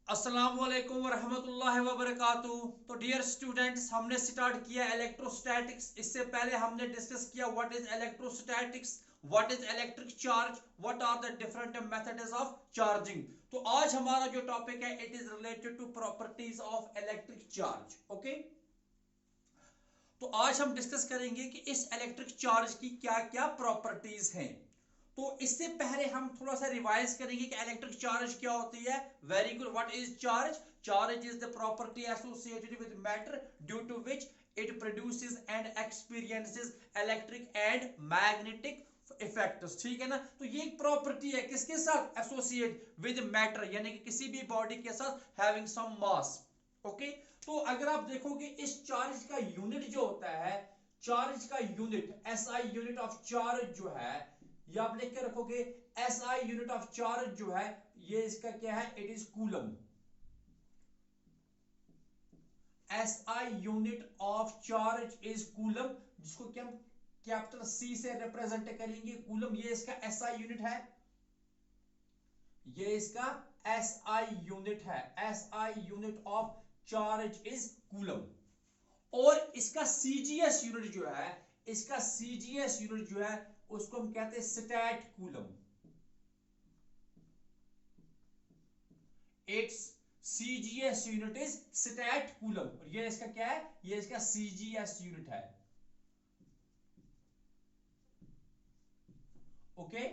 अस्सलाम वालेकुम वरहमतुल्लाहि वबरकातुहू। तो डियर स्टूडेंट्स, हमने स्टार्ट किया इलेक्ट्रोस्टैटिक्स। इससे पहले हमने डिस्कस किया what is electrostatics, what is electric charge, what are the different methods of charging. तो आज हमारा जो टॉपिक है it is related to properties of electric charge. Okay, तो आज हम डिस्कस करेंगे कि इस इलेक्ट्रिक चार्ज की क्या क्या प्रॉपर्टीज हैं। तो इससे पहले हम थोड़ा सा रिवाइज करेंगे कि इलेक्ट्रिक चार्ज क्या होती है। Very good, what is charge? Charge is the property associated with matter due to which it produces and experiences electric and magnetic effects. ठीक है ना। तो ये एक प्रॉपर्टी है किसके साथ? एसोसिएट विद मैटर, यानी कि किसी भी बॉडी के साथ हैविंग सम मास। ओके, तो अगर आप देखोगे इस चार्ज का यूनिट जो होता है, चार्ज का unit SI unit of charge जो है, ये आप लिख के रखोगे। एसआई यूनिट ऑफ चार्ज जो है ये इसका क्या है? It is coulomb. SI unit of charge is coulomb, जिसको कि हम कैपिटल सी से रिप्रेजेंट करेंगे कूलम। ये इसका एसआई यूनिट है, ये इसका एसआई यूनिट है। SI unit of charge is coulomb. और इसका सीजीएस यूनिट जो है, इसका सीजीएस यूनिट जो है उसको हम कहते हैं statcoulomb. It's CGS unit is statcoulomb. और ये इसका क्या है? ये इसका सीजीएस यूनिट है। ओके,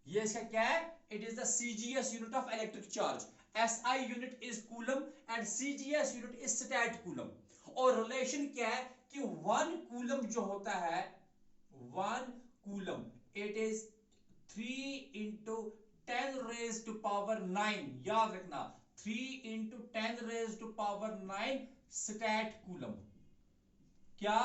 ये इसका क्या है? It is the CGS unit of electric charge. SI unit is coulomb and CGS unit is statcoulomb. और रिलेशन क्या है कि वन कूलम जो होता है, one coulomb it is 3 into 10 raised to power 9। याद रखना, 3 into 10 raised to power 9 statcoulomb. क्या?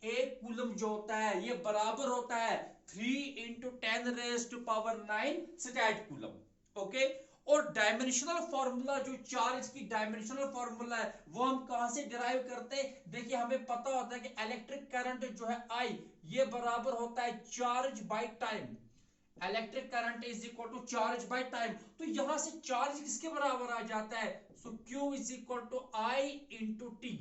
एक कूलम जो होता है ये बराबर होता है 3 into 10 raised to power 9 statcoulomb. Okay, और डायमेंशनल फॉर्मूला, जो चार्ज की डायमेंशनल फॉर्मूला है वो हम कहां से डिराइव करते हैं? देखिए, हमें पता होता है कि इलेक्ट्रिक करंट जो है आई, ये बराबर होता है charge by time. Electric current is equal to charge by time. तो यहां से चार्ज किसके बराबर आ जाता है? So Q is equal to I into T.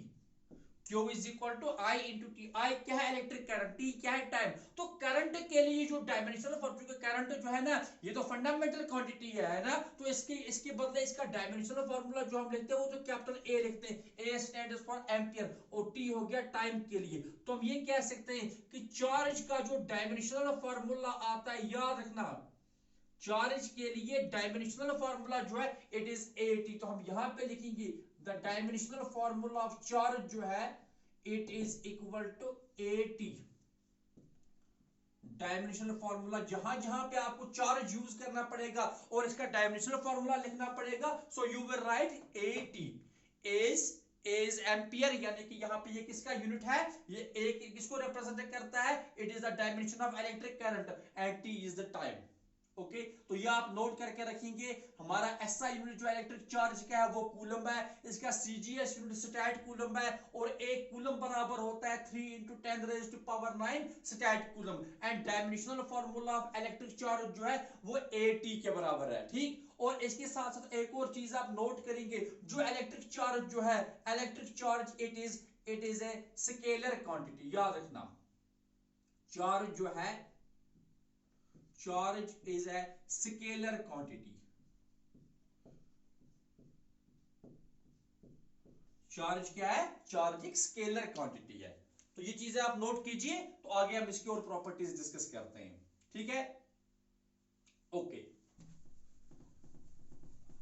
Q is equal to I into T. I क्या है? इलेक्ट्रिक करंट, टी क्या है? टाइम। तो करंट के लिए जो डायमेंशनल फॉर्मूला, करंट जो है ना, ये तो फंडामेंटल क्वांटिटी है ना, तो इसके इसके बदले इसका डायमेंशनल फॉर्मूला जो हम लिखते हैं वो तो कैपिटल ए लिखते हैं। ए स्टैंड्स फॉर एम्पियर और टी हो गया टाइम के लिए। तो हम ये कह सकते हैं कि चार्ज का जो डायमेंशनल फॉर्मूला आता है, याद रखना, चार्ज के लिए डायमेंशनल फॉर्मूला जो है इट इज एटी। तो हम यहां पे लिखेंगे the dimensional formula of charge जो है it is equal to AT. Dimensional formula जहां जहां पे आपको चार्ज यूज करना पड़ेगा और इसका डायमेंशनल फॉर्मूला लिखना पड़ेगा, so you will right eighty is ampere, यानी कि यहां पे ये किसका यूनिट है? ये एक किसको रिप्रेजेंट करता है? It is the dimension of electric current and T is the time. Okay, तो ये आप नोट करके रखेंगे। हमारा एसआई यूनिट जो इलेक्ट्रिक चार्ज का है वो कूलम है, इसका सीजीएस यूनिट स्टैट कूलम है, और एक कूलम बराबर होता है 3 into 10 raised to power 9 statcoulomb. And dimensional formula of electric charge जो है वो एटी के बराबर है। ठीक, और इसके साथ साथ एक और चीज आप नोट करेंगे, जो इलेक्ट्रिक चार्ज जो है, electric charge it is a scalar quantity. याद रखना, चार्ज जो है, charge is a scalar quantity। Charge क्या है? चार्ज एक स्केलर क्वांटिटी है। तो ये चीजें आप नोट कीजिए, तो आगे हम इसकी और प्रॉपर्टीज डिस्कस करते हैं। ठीक है, ओके।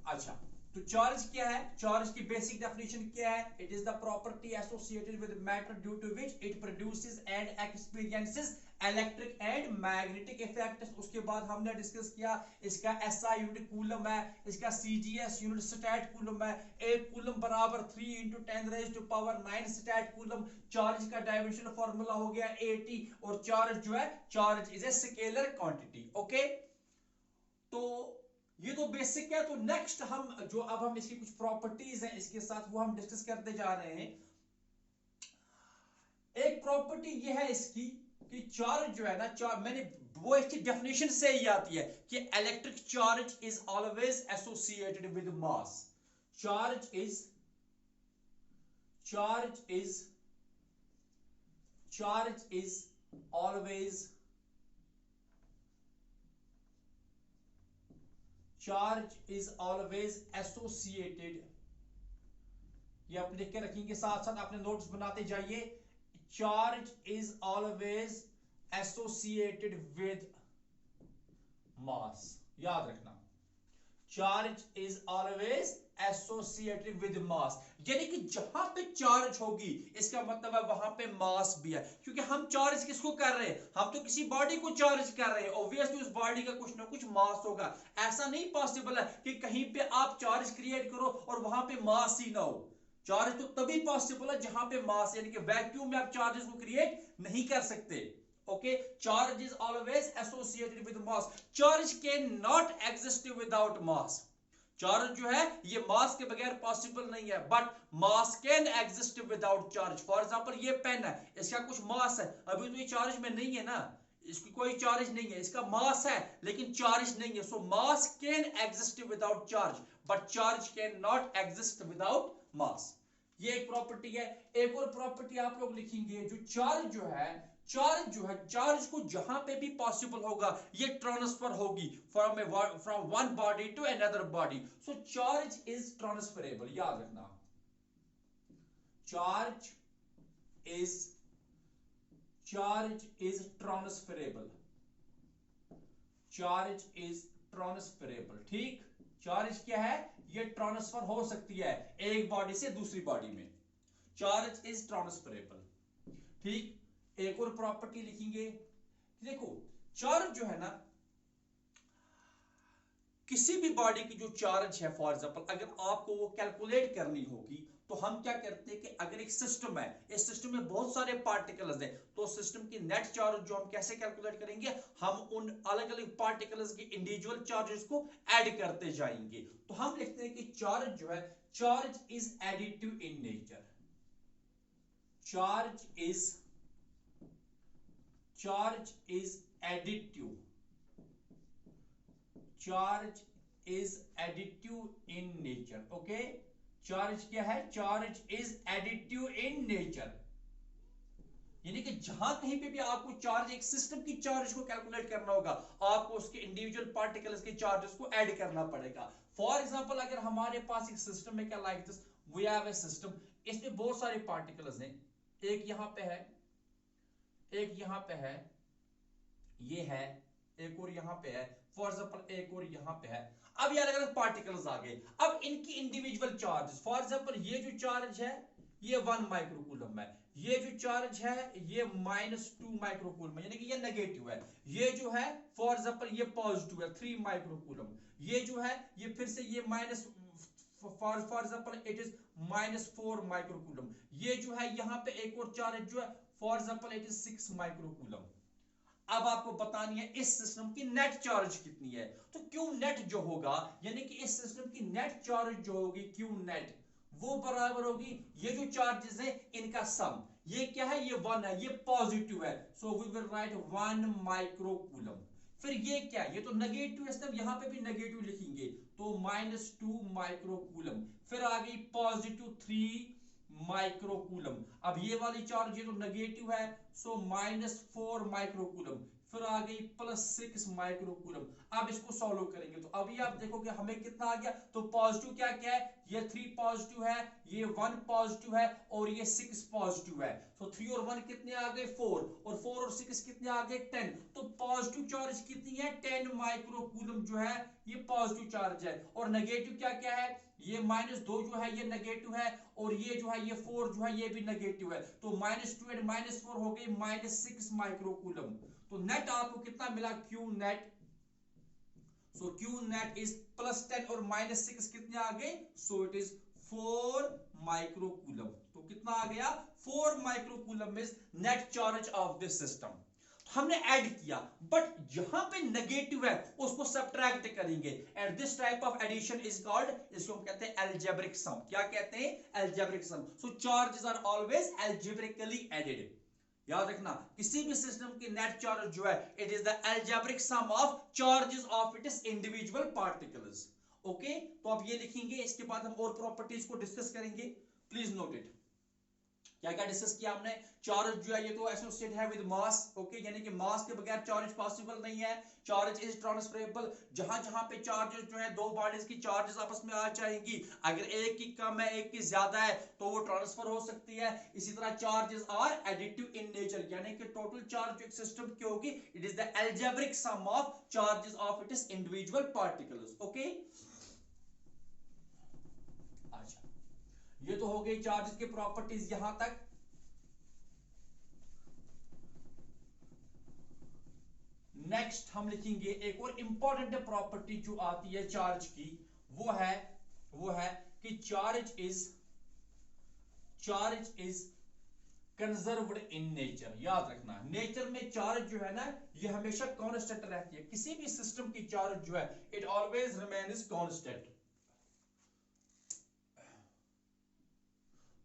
अच्छा, तो चार्ज क्या है? चार्ज की बेसिक डेफिनेशन क्या है? It is the property associated with matter due to which it produces and experiences electric and magnetic effects. उसके बाद हमने डिस्कस किया इसका एसआई यूनिट कूलम है, इसका सीजीएस यूनिट स्टैट कूलम है। एक कूलम बराबर 3 into 10 raised to power 9 statcoulomb. Charge का डायमेंशनल फार्मूला हो गया एटी, और चार्ज जो है, charge is a scalar quantity. Okay, तो ये तो बेसिक है। तो नेक्स्ट हम जो, अब हम इसकी कुछ प्रॉपर्टीज हैं इसके साथ, वो हम डिस्कस करते जा रहे हैं। एक प्रॉपर्टी ये है इसकी कि चार्ज जो है ना, मैंने वो इसकी डेफिनेशन से ही आती है कि electric charge is always associated with mass. Charge is always associated, ये आप लिख के रखेंगे, साथ साथ अपने नोट्स बनाते जाइए। Charge is always associated with mass, याद रखना, charge is always associated with mass, यानी कि जहां पे चार्ज होगी इसका मतलब है वहां पे मास भी है, क्योंकि हम चार्ज किसको कर रहे हैं, हम तो किसी बॉडी को चार्ज कर रहे हैं, ऑब्वियसली उस बॉडी का कुछ ना कुछ मास होगा। ऐसा नहीं पॉसिबल है कि कहीं पे आप चार्ज क्रिएट करो और वहां पे मास ही ना हो। चार्ज तो तभी पॉसिबल है जहां पे मास, यानी कि वैक्यूम में आप चार्जेस को क्रिएट नहीं कर सकते। Okay, charge is always associated with mass, charge can not exist without mass. Charge जो है ये मास के बगैर पॉसिबल नहीं है, but mass can exist without charge. For example ये पेन है, इसका कुछ मास है, अभी तो ये चार्ज में नहीं है ना, इसकी कोई चार्ज नहीं है, इसका मास है लेकिन चार्ज नहीं है। So mass can exist without charge, but charge can not exist without mass. ये एक प्रॉपर्टी है। एक और प्रॉपर्टी आप लोग लिखेंगे, जो चार्ज जो है चार्ज को जहां पे भी पॉसिबल होगा ये ट्रांसफर होगी from one body to another body. So charge is transferable, याद रखना, charge is transferable, charge is transferable. ठीक, चार्ज क्या है, ये ट्रांसफर हो सकती है एक बॉडी से दूसरी बॉडी में, चार्ज इज ट्रांसफरेबल। ठीक, एक और प्रॉपर्टी लिखेंगे, देखो चार्ज जो है ना, किसी भी बॉडी की जो चार्ज है, फॉर एग्जांपल अगर आपको वो कैलकुलेट करनी होगी तो हम क्या करते हैं कि अगर एक सिस्टम है, इस सिस्टम में बहुत सारे पार्टिकल्स हैं, तो सिस्टम की नेट चार्ज जो हम कैसे कैलकुलेट करेंगे, हम उन अलग अलग पार्टिकल्स के इंडिविजुअल चार्जेस को ऐड करते जाएंगे। तो हम लिखते हैं कि चार्ज जो है, charge is additive in nature, charge is additive, charge is additive in nature. Okay, charge क्या है, charge is additive in nature, यानी कि जहां कहीं पे भी आपको चार्ज, एक सिस्टम की चार्ज को कैलकुलेट करना होगा, आपको उसके इंडिविजुअल पार्टिकल्स के चार्जेस को ऐड करना पड़ेगा। फॉर एग्जांपल अगर हमारे पास एक सिस्टम है, क्या like this, we have a system, इसमें बहुत सारे पार्टिकल्स हैं, एक यहां पे है, एक यहां पे है, ये है, एक और यहां पे है, फॉर एग्जांपल एक और यहां पे है। अब ये अलग अलग पार्टिकल्स आ गए, अब इनकी इंडिविजुअल चार्ज, फॉर एग्जांपल ये जो चार्ज है ये 1 माइक्रोकूलम है, ये जो चार्ज है ये -2 माइक्रोकूलम है, यानी कि ये नेगेटिव है, ये जो है फॉर एग्जांपल ये पॉजिटिव है 3 माइक्रोकूलम, ये जो है ये फिर से ये minus, for example it is -4 microcoulomb, ये जो है यहां पे एक और चार्ज जो है for example it is 6 microcoulomb. अब आपको बतानी है इस सिस्टम की नेट चार्ज कितनी है, तो क्यू नेट जो होगा, यानी कि इस सिस्टम की नेट चार्ज जो होगी क्यू नेट, वो बराबर होगी ये जो चार्जेस है इनका सम। ये क्या है, ये 1 है, ये पॉजिटिव है, so we will write 1 microcoulomb. फिर ये क्या है, ये तो नेगेटिव है, सब यहां पे भी नेगेटिव लिखेंगे, तो -2 माइक्रोकूलम, फिर आ गई पॉजिटिव 3 माइक्रोकूलम। अब ये वाली चार्ज ये तो नेगेटिव है, सो -4 माइक्रोकूलम, फिर आ गई +6 माइक्रोकूलम। अब इसको सॉल्व करेंगे तो अभी आप देखोगे हमें कितना आ गया, तो पॉजिटिव क्या क्या है, ये 3 पॉजिटिव है, ये 1 पॉजिटिव है और ये 6 पॉजिटिव है, तो 3 और 1 कितने आ गए 4, और 4 और 6 कितने आ गए 10, तो पॉजिटिव चार्ज कितनी है 10 माइक्रोकूलम जो है ये पॉजिटिव चार्ज है, और नेगेटिव क्या क्या है, ये -2 जो है ये नेगेटिव है, और ये जो है ये 4 जो है ये भी नेगेटिव है, तो -2 एंड -4 हो गई -6 माइक्रोकूलम। तो नेट आपको कितना मिला, Q net, so Q net is +10 और -6 कितने आ गए, सो इट इज 4 माइक्रोकूलम। तो कितना आ गया, 4 microcoulomb is net charge of this system. हमने ऐड किया, बट जहां पे नेगेटिव है उसको सब्ट्रैक्ट करेंगे, and this type of addition is called, इसको हम कहते हैं अलजेब्रिक सम। क्या कहते हैं, algebraic sum. So charges are always algebraically added, याद रखना, किसी भी सिस्टम की नेट चार्ज जो है it is the algebraic sum of charges of its individual particles. Okay, तो अब ये लिखेंगे, इसके बाद हम और प्रॉपर्टीज को डिस्कस करेंगे। Please note it. क्या क्या डिस्कस किया हमने? चार्ज जो है ये तो एसोसिएट है विद मास। ओके, यानी कि मास के बगैर चार्ज पॉसिबल नहीं है। Charge is transferable. जहां जहां पे चार्जेस जो है दो बॉडीज की चार्जेस आपस में आ जाएंगी, अगर एक की कम है एक की ज्यादा है तो वो ट्रांसफर हो सकती है। इसी तरह charges are additive in nature, यानी कि टोटल चार्ज एक सिस्टम की होगी it is the algebraic sum of charges of its individual particles. Okay, अच्छा, ये तो हो गई चार्जेस की प्रॉपर्टीज यहां तक। नेक्स्ट हम लिखेंगे एक और इंपॉर्टेंट प्रॉपर्टी जो आती है चार्ज की, वो है कि charge is conserved in nature. याद रखना, नेचर में चार्ज जो है ना ये हमेशा कांस्टेंट रहती है। किसी भी सिस्टम की चार्ज जो है इट ऑलवेज रिमेन्स कांस्टेंट।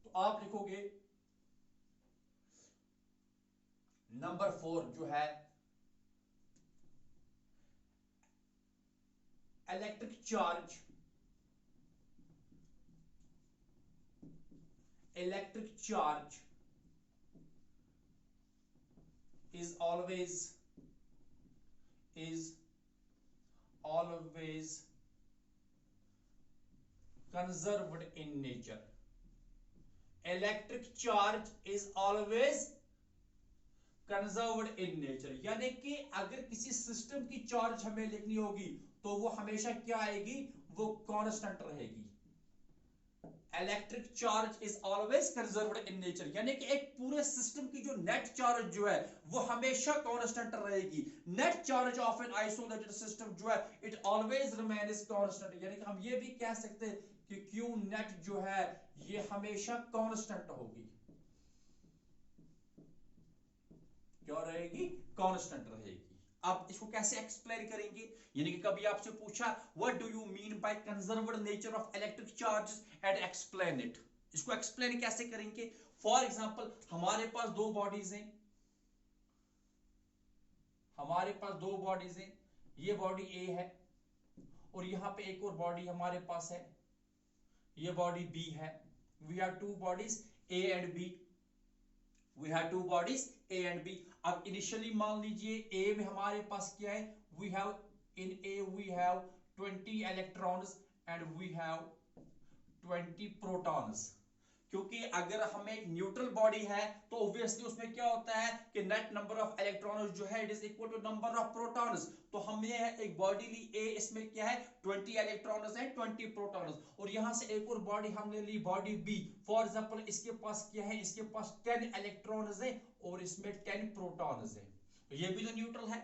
तो आप लिखोगे नंबर 4 जो है electric charge is always conserved in nature. Electric charge is always conserved in nature, यानी कि अगर किसी सिस्टम की चार्ज हमें लिखनी होगी तो वो हमेशा क्या आएगी, वो कांस्टेंट रहेगी। Electric charge is always conserved in nature, यानी कि एक पूरे सिस्टम की जो नेट चार्ज जो है वो हमेशा कांस्टेंट रहेगी। Net charge of an isolated system जो है इट ऑलवेज रिमेन्स कांस्टेंट, यानी कि हम ये भी कह सकते हैं कि क्यू नेट जो है ये हमेशा कांस्टेंट होगी। क्या रहेगी? कांस्टेंट रहेगी। अब इसको कैसे एक्सप्लेन करेंगे, यानी कि कभी आपसे पूछा what do you mean by conserved nature of electric charges and explain it. इसको एक्सप्लेन कैसे करेंगे? फॉर एग्जांपल हमारे पास दो बॉडीज हैं, ये बॉडी ए है और यहां पे एक और बॉडी हमारे पास है, ये बॉडी बी है। We have two bodies A and B, अब इनिशियली मान लीजिए ए में हमारे पास क्या है, in A we have 20 electrons and we have 20 protons. क्योंकि अगर हमें एक न्यूट्रल बॉडी है तो ऑब्वियसली उसमें क्या होता है कि नेट नंबर ऑफ इलेक्ट्रॉन्स जो है it is equal to number of protons. तो हमने एक बॉडी ली ए, इसमें क्या है 20 इलेक्ट्रॉन्स है 20 प्रोटॉन्स, और यहां से एक और बॉडी हमने ली बॉडी बी। फॉर एग्जांपल इसके पास क्या है, इसके पास 10 इलेक्ट्रॉन्स है और इसमें 10 प्रोटॉन्स है। तो ये भी तो न्यूट्रल है,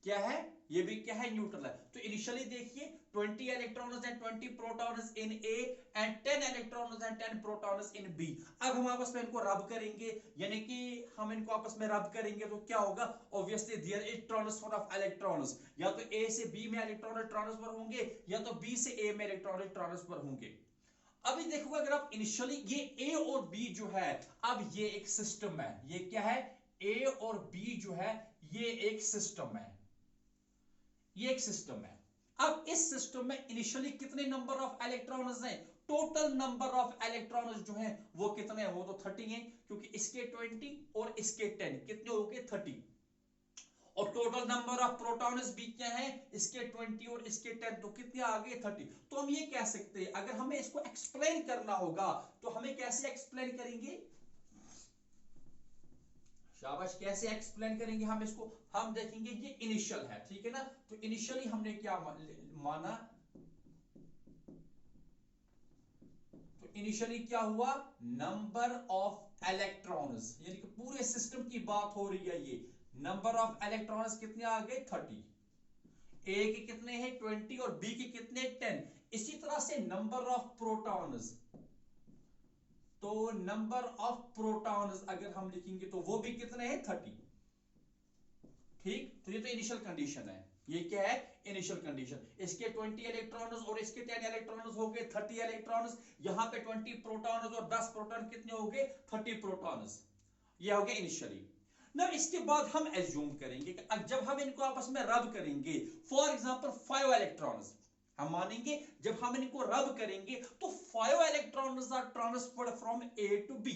क्या है ये भी क्या है, न्यूट्रल है। तो इनिशियली देखिए 20 electrons and 20 protons in A and 10 electrons and 10 protons in B. अब हम आपस में इनको रब करेंगे, यानी कि हम इनको आपस में रब करेंगे तो क्या होगा, obviously there is transfer of electrons. या तो ए से बी में इलेक्ट्रॉन ट्रांसफर होंगे या तो बी से ए में इलेक्ट्रॉन ट्रांसफर होंगे। अभी देखो अगर आप इनिशियली ये ए और बी जो है, अब ये एक सिस्टम है, ये क्या है, ए और बी जो है ये एक सिस्टम है, ये एक सिस्टम है। अब इस सिस्टम में इनिशियली कितने नंबर ऑफ इलेक्ट्रॉन्स हैं, टोटल नंबर ऑफ इलेक्ट्रॉन्स जो हैं वो कितने हैं, वो तो 30 हैं, क्योंकि इसके 20 और इसके 10 कितने हो गए 30। और टोटल नंबर ऑफ प्रोटॉन्स भी क्या है, इसके 20 और इसके 10, तो कितने आ गए 30। तो हम ये कह सकते हैं अगर हमें इसको एक्सप्लेन करना होगा तो हमें कैसे एक्सप्लेन करेंगे, शाबाश, कैसे एक्सप्लेन करेंगे हम इसको, हम देखेंगे ये इनिशियल है, ठीक है ना। तो इनिशियली हमने क्या माना, तो इनिशियली क्या हुआ, नंबर ऑफ इलेक्ट्रॉन्स, यानी कि पूरे सिस्टम की बात हो रही है, ये नंबर ऑफ इलेक्ट्रॉन्स कितने आ गए 30, ए के कितने हैं 20 और बी के कितने 10। इसी तरह से नंबर ऑफ प्रोटॉन्स, तो नंबर ऑफ प्रोटॉन्स अगर हम लिखेंगे तो वो भी कितने हैं 30। ठीक, तो ये तो इनिशियल कंडीशन है, ये क्या है इनिशियल कंडीशन। इसके 20 इलेक्ट्रॉन्स और इसके 10 इलेक्ट्रॉन्स हो गए 30 इलेक्ट्रॉन्स, यहां पे 20 प्रोटॉन्स और 10 प्रोटॉन कितने हो गए 30 प्रोटॉन्स। ये हो गया इनिशियली। ना इसके बाद हम एज्यूम करेंगे कि जब हम इनको आपस में रब करेंगे, फॉर एग्जांपल 5 इलेक्ट्रॉन्स, हम मानेंगे जब हम इनको रब करेंगे तो 5 electrons are transferred from A to B.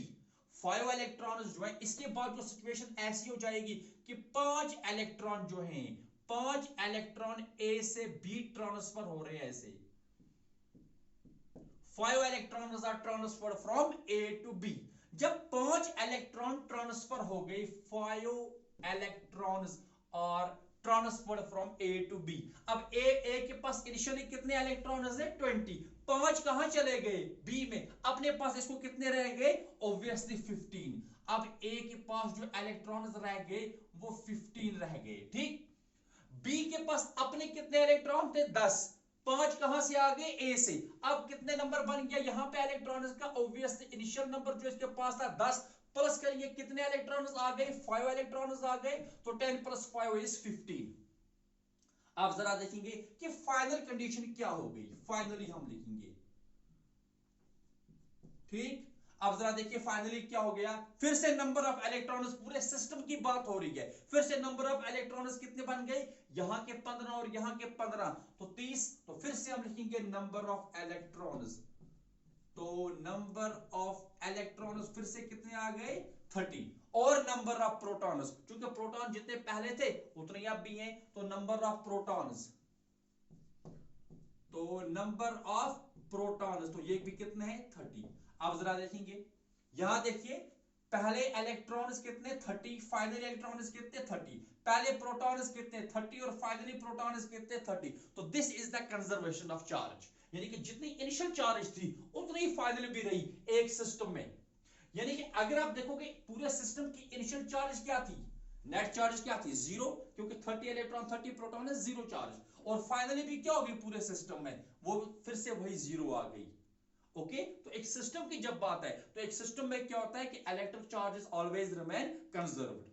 5 electrons जो है, इसके बाद जो सिचुएशन ऐसी हो जाएगी कि 5 इलेक्ट्रॉन जो हैं, 5 इलेक्ट्रॉन ए से बी ट्रांसफर हो रहे हैं ऐसे। 5 electrons are transferred from A to B. जब 5 इलेक्ट्रॉन ट्रांसफर हो गए, 5 electrons are transferred from A to B. अब ए के पास इनिशियली कितने इलेक्ट्रॉन्स है? 20। 5 कहां चले गए? बी में। अपने पास इसको कितने रह गए? ऑब्वियसली 15। अब ए के पास जो इलेक्ट्रॉन्स रह गए वो 15 रह गए, ठीक। बी के पास अपने कितने इलेक्ट्रॉन थे? 10। 5 कहां से आ गए? ए से। अब कितने नंबर बन गया यहां पे इलेक्ट्रॉन्स का? ऑब्वियसली इनिशियल नंबर जो इसके पास था 10, प्लस करिए कितने इलेक्ट्रॉन्स आ गए? 5 इलेक्ट्रॉन्स आ गए, तो 10 + 5 इज 15। आप जरा देखेंगे कि फाइनल कंडीशन क्या हो गई, फाइनली हम लिखेंगे, ठीक। अब जरा देखिए फाइनली क्या हो गया। फिर से नंबर ऑफ इलेक्ट्रॉन्स, पूरे सिस्टम की बात हो रही है, फिर से नंबर ऑफ इलेक्ट्रॉन्स कितने बन गए? यहां के 15 और यहां के 15, तो 30। तो फिर से हम लिखेंगे नंबर ऑफ इलेक्ट्रॉन्स, तो नंबर ऑफ इलेक्ट्रॉन्स फिर से कितने आ गए? 30। और नंबर ऑफ प्रोटॉन्स, क्योंकि प्रोटॉन जितने पहले थे उतने अब भी हैं, तो नंबर ऑफ प्रोटॉन्स, तो नंबर ऑफ प्रोटॉन्स, तो ये भी कितने हैं? 30। आप जरा देखेंगे, यहां देखिए पहले इलेक्ट्रॉन्स कितने? 30। फाइनल इलेक्ट्रॉन्स कितने? 30। पहले प्रोटॉन्स कितने? 30 और फाइनली प्रोटॉन्स कितने? 30। तो this is the conservation of charge, यानी कि जितनी इनिशियल चार्ज थी उतनी ही फाइनल भी रही एक सिस्टम में। यानी कि अगर आप देखोगे पूरे सिस्टम की इनिशियल चार्ज क्या थी? नेट चार्ज क्या थी? 0, क्योंकि 30 इलेक्ट्रॉन 30 प्रोटॉन है, 0 चार्ज। और फाइनली भी क्या होगी पूरे सिस्टम में? वो फिर से वही 0 आ गई। ओके, तो एक सिस्टम की जब बात है तो एक सिस्टम में क्या होता है कि electric charges always remain conserved.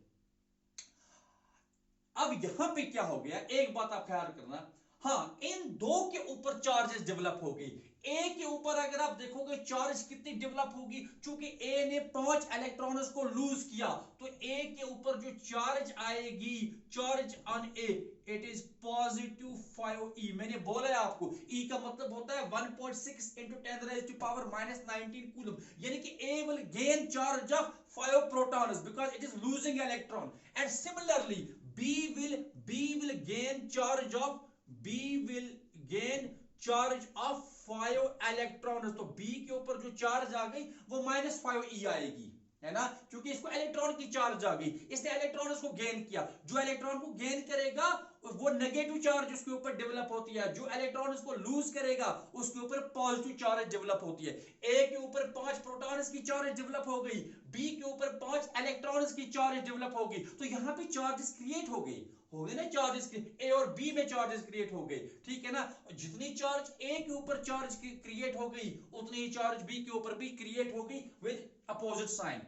अब यहां पे क्या हो गया, एक बात आप ख्याल करना, हाँ, इन दो के ऊपर चार्जेस डेवलप हो गई। ए के ऊपर अगर आप देखोगे चार्ज कितनी डेवलप होगी, चूंकि ए ने 5 इलेक्ट्रॉन्स को लूज किया, तो ए के ऊपर जो चार्ज आएगी, charge on A, it is +5e। मैंने बोला है आपको, ई का मतलब होता है 1.6 × 10⁻⁻19 कूलम, यानी कि A will gain charge of 5 protons because it is losing electron, and similarly b will gain charge of, b will gain charge of 5 electron. तो बी के ऊपर जो चार्ज आ गई वो -5e आएगी, है ना, क्योंकि इसको इलेक्ट्रॉन की चार्ज आ गई, इसने इलेक्ट्रॉन को गेन किया। जो इलेक्ट्रॉन को गेन करेगा वो नेगेटिव चार्ज उसके ऊपर डेवलप होती है, जो इलेक्ट्रॉन को लूज करेगा उसके ऊपर पॉजिटिव चार्ज डेवलप होती है। ए के ऊपर 5 प्रोटॉन्स की चार्ज डेवलप हो गई, बी के ऊपर 5 इलेक्ट्रॉन्स की चार्ज डेवलप हो गई, तो यहां पे चार्जेस क्रिएट हो गए, हो गए ना चार्जेस, ए और बी में चार्जेस क्रिएट हो गए, ठीक है ना। जितनी चार्ज ए के ऊपर चार्ज क्रिएट हो गई उतनी ही चार्ज बी के ऊपर भी क्रिएट हो गई विद अपोजिट साइन,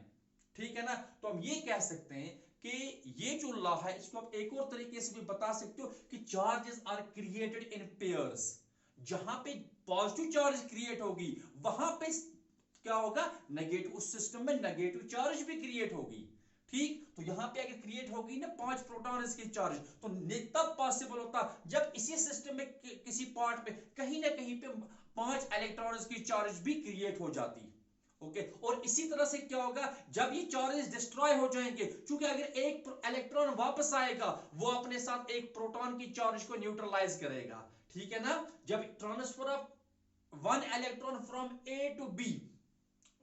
ठीक है ना। तो हम ये कह सकते हैं कि ये जो लॉ है इसको आप एक और तरीके से भी बता सकते हो कि charges are created in pairs. जहां पे पॉजिटिव चार्ज क्रिएट होगी वहां पे क्या होगा? नेगेटिव, उस सिस्टम में नेगेटिव चार्ज भी क्रिएट होगी, ठीक। तो यहां पे अगर क्रिएट होगी ना 5 प्रोटॉन्स की चार्ज, तो तब पॉसिबल होता जब इसी सिस्टम में किसी पार्ट पे कहीं ना कहीं पे 5 इलेक्ट्रॉन्स की चार्ज भी क्रिएट हो जाती, ओके। और इसी तरह से क्या होगा जब ये चार्जेस डिस्ट्रॉय हो जाएंगे, क्योंकि अगर एक इलेक्ट्रॉन वापस आएगा वो अपने साथ एक प्रोटॉन की चार्ज को न्यूट्रलाइज करेगा, ठीक है ना। जब transfer of 1 electron from A to B,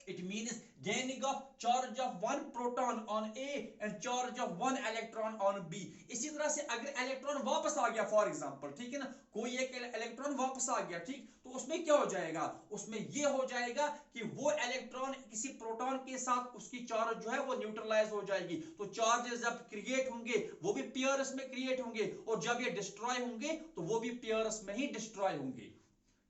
it means gaining of charge of 1 proton on A and charge of 1 electron on B। इसी तरह से अगर इलेक्ट्रॉन वापस आ गया फॉर एग्जांपल, ठीक है ना, कोई एक इलेक्ट्रॉन वापस आ गया, ठीक, तो उसमें क्या हो जाएगा? उसमें ये हो जाएगा कि वो इलेक्ट्रॉन किसी प्रोटॉन के साथ उसकी चार्ज जो है वो न्यूट्रलाइज हो जाएगी, तो चार्जेस जब क्रिएट होंगे वो भी पेयर्स में क्रिएट होंगे, और जब ये डिस्ट्रॉय होंगे तो वो भी पेयर्स में ही डिस्ट्रॉय होंगे,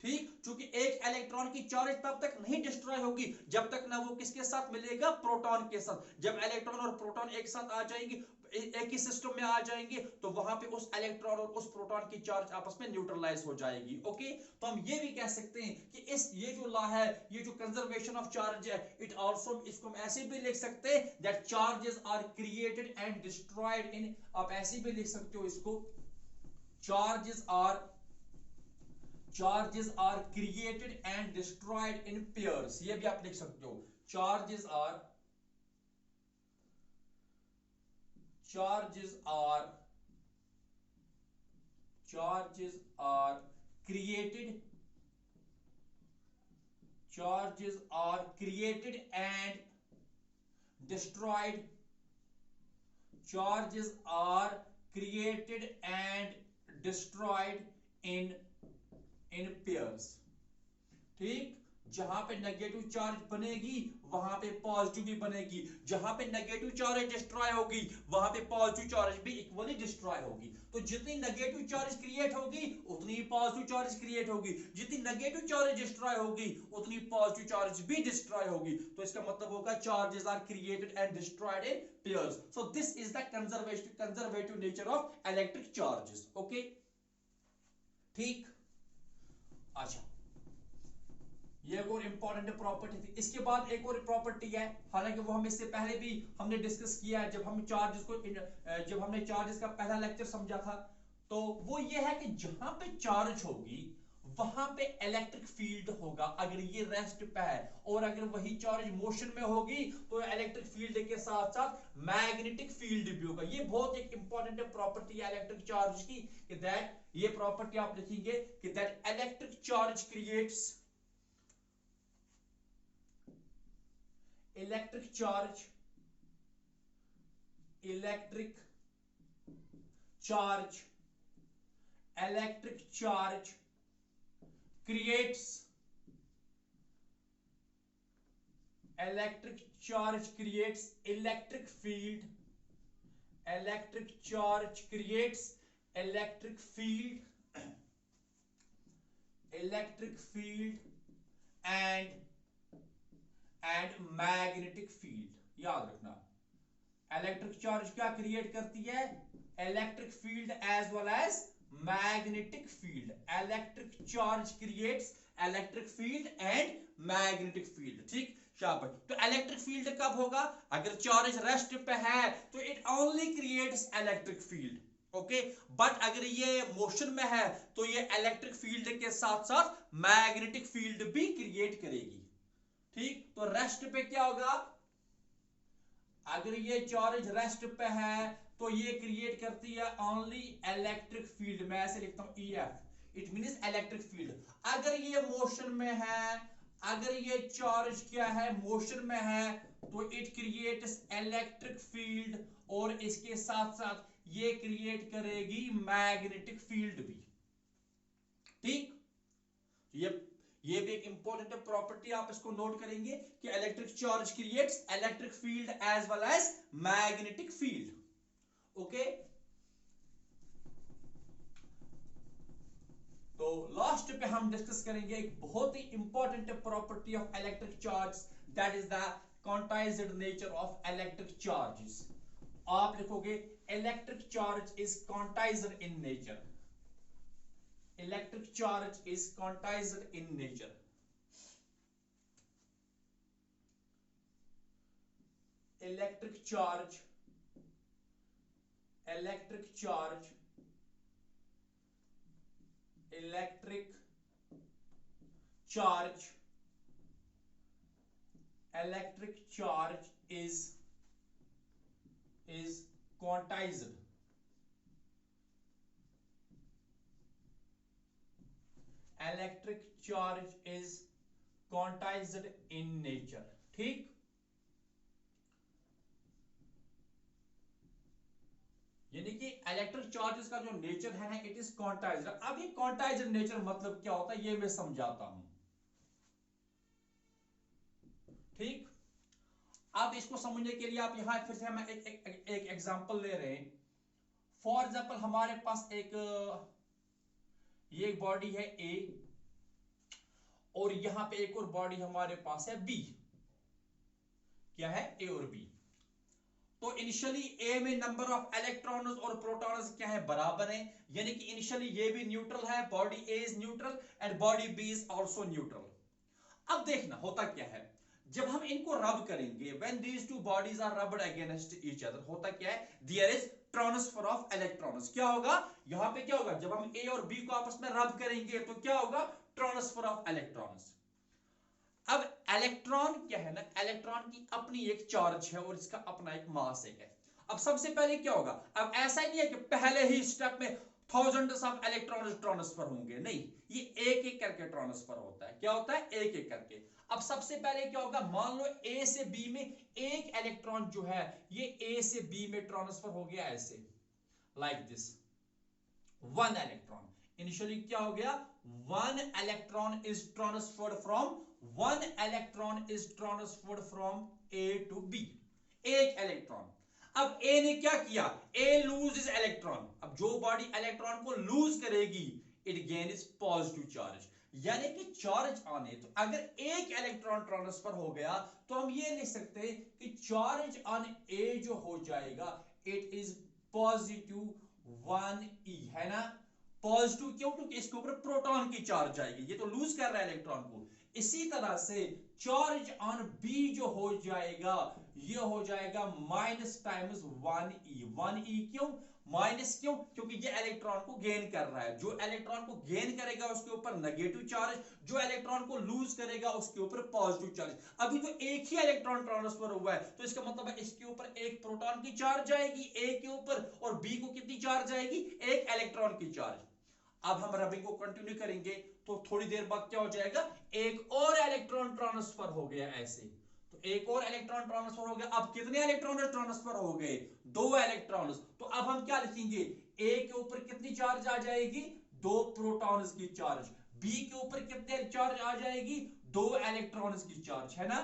ठीक। क्योंकि एक इलेक्ट्रॉन की चार्ज तब तक नहीं डिस्ट्रॉय होगी जब तक ना वो किसके साथ मिलेगा? प्रोटॉन के साथ। जब इलेक्ट्रॉन और प्रोटॉन एक साथ आ जाएंगे, एक ही सिस्टम में आ जाएंगे तो वहां पे उस इलेक्ट्रॉन और उस प्रोटॉन की चार्ज आपस में न्यूट्रलाइज हो जाएगी। ओके, तो हम ये भी कह सकते हैं कि इस ये जो लॉ है, ये जो कंजर्वेशन ऑफ चार्ज है, इट आल्सो, इसको हम ऐसे भी लिख सकते हैं that charges are created and destroyed in, आप ऐसे भी लिख सकते हो इसको, charges are created and destroyed in pairs, ये भी आप लिख सकते हो, charges are created and destroyed, charges are created and destroyed in pairs। ठीक, जहां पे नेगेटिव चार्ज बनेगी वहां पे पॉजिटिव भी बनेगी, जहां पे नेगेटिव चार्ज डिस्ट्रॉय होगी वहां पे पॉजिटिव चार्ज भी इक्वली डिस्ट्रॉय होगी। तो जितनी नेगेटिव चार्ज क्रिएट होगी उतनी ही पॉजिटिव चार्ज क्रिएट होगी, जितनी नेगेटिव चार्ज डिस्ट्रॉय होगी उतनी पॉजिटिव चार्ज भी डिस्ट्रॉय होगी। तो इसका मतलब होगा charges are created and destroyed in pairs. So this is the conservative nature of electric charges. Okay, ठीक, अच्छा, ये एक और इंपॉर्टेंट प्रॉपर्टी थी। इसके बाद एक और प्रॉपर्टी है, हालांकि वो हम इससे पहले भी हमने डिस्कस किया है जब हमने चार्जेस का पहला लेक्चर समझा था। तो वो ये है कि जहां पे चार्ज होगी वहां पे इलेक्ट्रिक फील्ड होगा अगर ये रेस्ट पे है, और अगर वही चार्ज मोशन में होगी तो इलेक्ट्रिक फील्ड के साथ साथ मैग्नेटिक फील्ड भी होगा। ये बहुत एक इंपॉर्टेंट प्रॉपर्टी है इलेक्ट्रिक चार्ज की, कि दैट, ये प्रॉपर्टी आप लिखेंगे कि that electric charge creates electric charge creates electric field and magnetic field. याद रखना, इलेक्ट्रिक चार्ज क्या क्रिएट करती है, electric field as well as magnetic field. Electric charge creates electric field and magnetic field. ठीक, शाबाश। तो इलेक्ट्रिक फील्ड कब होगा, अगर चार्ज रेस्ट पे है तो it only creates electric field. Okay, but अगर ये मोशन में है तो ये इलेक्ट्रिक फील्ड के साथ साथ मैग्नेटिक फील्ड भी क्रिएट करेगी। ठीक, तो रेस्ट पे क्या होगा, अगर ये चार्ज रेस्ट पे है तो ये क्रिएट करती है ओनली इलेक्ट्रिक फील्ड। मैं ऐसे लिखता हूं EF, it means electric field. अगर ये मोशन में है, अगर ये चार्ज क्या है, मोशन में है, तो इट क्रिएट्स इलेक्ट्रिक फील्ड, और इसके साथ साथ ये क्रिएट करेगी मैग्नेटिक फील्ड भी। ठीक, ये भी एक इंपॉर्टेंट प्रॉपर्टी, आप इसको नोट करेंगे कि electric charge creates electric field as well as magnetic field. Okay, तो लास्ट पे हम डिस्कस करेंगे एक बहुत ही important property of electric charge, that is the quantized nature of electric charges. आप लिखोगे electric charge is quantized in nature. Electric charge is quantized in nature. Electric charge is quantized. Electric charge is quantized in nature। ठीक, यानी कि electric charges का जो nature है ना, it is quantized. अब ये क्वांटाइज्ड नेचर मतलब क्या होता है ये मैं समझाता हूं। ठीक, अब इसको समझने के लिए आप यहां फिर से हम एक एग्जांपल ले रहे हैं। फॉर एग्जांपल हमारे पास ये एक बॉडी है A, और यहां पे एक और बॉडी हमारे पास है B। क्या है, A और B। तो इनिशियली ए में नंबर ऑफ इलेक्ट्रॉन्स और प्रोटॉन्स क्या है, बराबर हैं, यानी कि इनिशियली ये भी न्यूट्रल है, body A is neutral and body B is also neutral. अब देखना होता क्या है, जब हम इनको रब करेंगे, when these two bodies are rubbed against each other, होता क्या है, there is transfer of electrons. क्या होगा यहां पे, क्या होगा, जब हम ए और बी को आपस में रब करेंगे तो क्या होगा, ट्रांसफर ऑफ इलेक्ट्रॉन्स। अब इलेक्ट्रॉन क्या है ना, इलेक्ट्रॉन की अपनी एक चार्ज है और इसका अपना एक मास है। अब सबसे पहले क्या होगा, अब ऐसा ही नहीं है कि पहले ही स्टेप में थाउजेंड्स ऑफ इलेक्ट्रॉन ट्रांसफर होंगे, नहीं, ये एक एक करके ट्रांसफर होता है। क्या होता है, एक एक करके। अब सबसे पहले क्या होगा, मान लो ए से बी में एक इलेक्ट्रॉन जो है ये ए से बी में ट्रांसफर हो गया ऐसे, like this, one electron. Initially क्या हो गया, one electron is transferred from, one electron is transferred from A to B, एक इलेक्ट्रॉन। अब ए ने क्या किया, ए लूज इलेक्ट्रॉन। अब जो बॉडी इलेक्ट्रॉन को लूज करेगी it gain is positive charge, यानी कि चार्ज आने, तो अगर एक इलेक्ट्रॉन ट्रांसफर हो गया तो हम ये लिख सकते हैं कि चार्ज ऑन ए जो हो जाएगा इट इज पॉजिटिव 1e, है ना, पॉजिटिव। क्यों, क्योंकि इसके ऊपर प्रोटॉन की चार्ज आएगी, ये तो लूज कर रहा है इलेक्ट्रॉन को। इसी तरह से चार्ज ऑन बी जो हो जाएगा ये हो जाएगा माइनस टाइम्स 1e, 1e क्यों, माइनस क्यों, क्योंकि ये इलेक्ट्रॉन को गेन कर रहा है। जो इलेक्ट्रॉन को गेन करेगा उसके ऊपर नेगेटिव चार्ज, जो इलेक्ट्रॉन को लूज करेगा उसके ऊपर पॉजिटिव चार्ज। अभी तो एक ही इलेक्ट्रॉन ट्रांसफर हुआ है तो इसका मतलब है इसके ऊपर एक प्रोटॉन की चार्ज आएगी ए के ऊपर, और बी को कितनी चार्ज आएगी, एक इलेक्ट्रॉन की चार्ज। अब हम रबिंग को कंटिन्यू करेंगे तो थोड़ी देर बाद क्या हो जाएगा, एक और इलेक्ट्रॉन ट्रांसफर हो गया ऐसे, तो एक और इलेक्ट्रॉन ट्रांसफर हो गया। अब कितने इलेक्ट्रॉन ट्रांसफर हो गए, दो इलेक्ट्रॉन। तो अब हम क्या लिखेंगे, ए के ऊपर कितनी चार्ज आ जाएगी, दो प्रोटॉन्स की चार्ज, बी के ऊपर कितने चार्ज आ जाएगी, दो इलेक्ट्रॉन्स की चार्ज, है ना,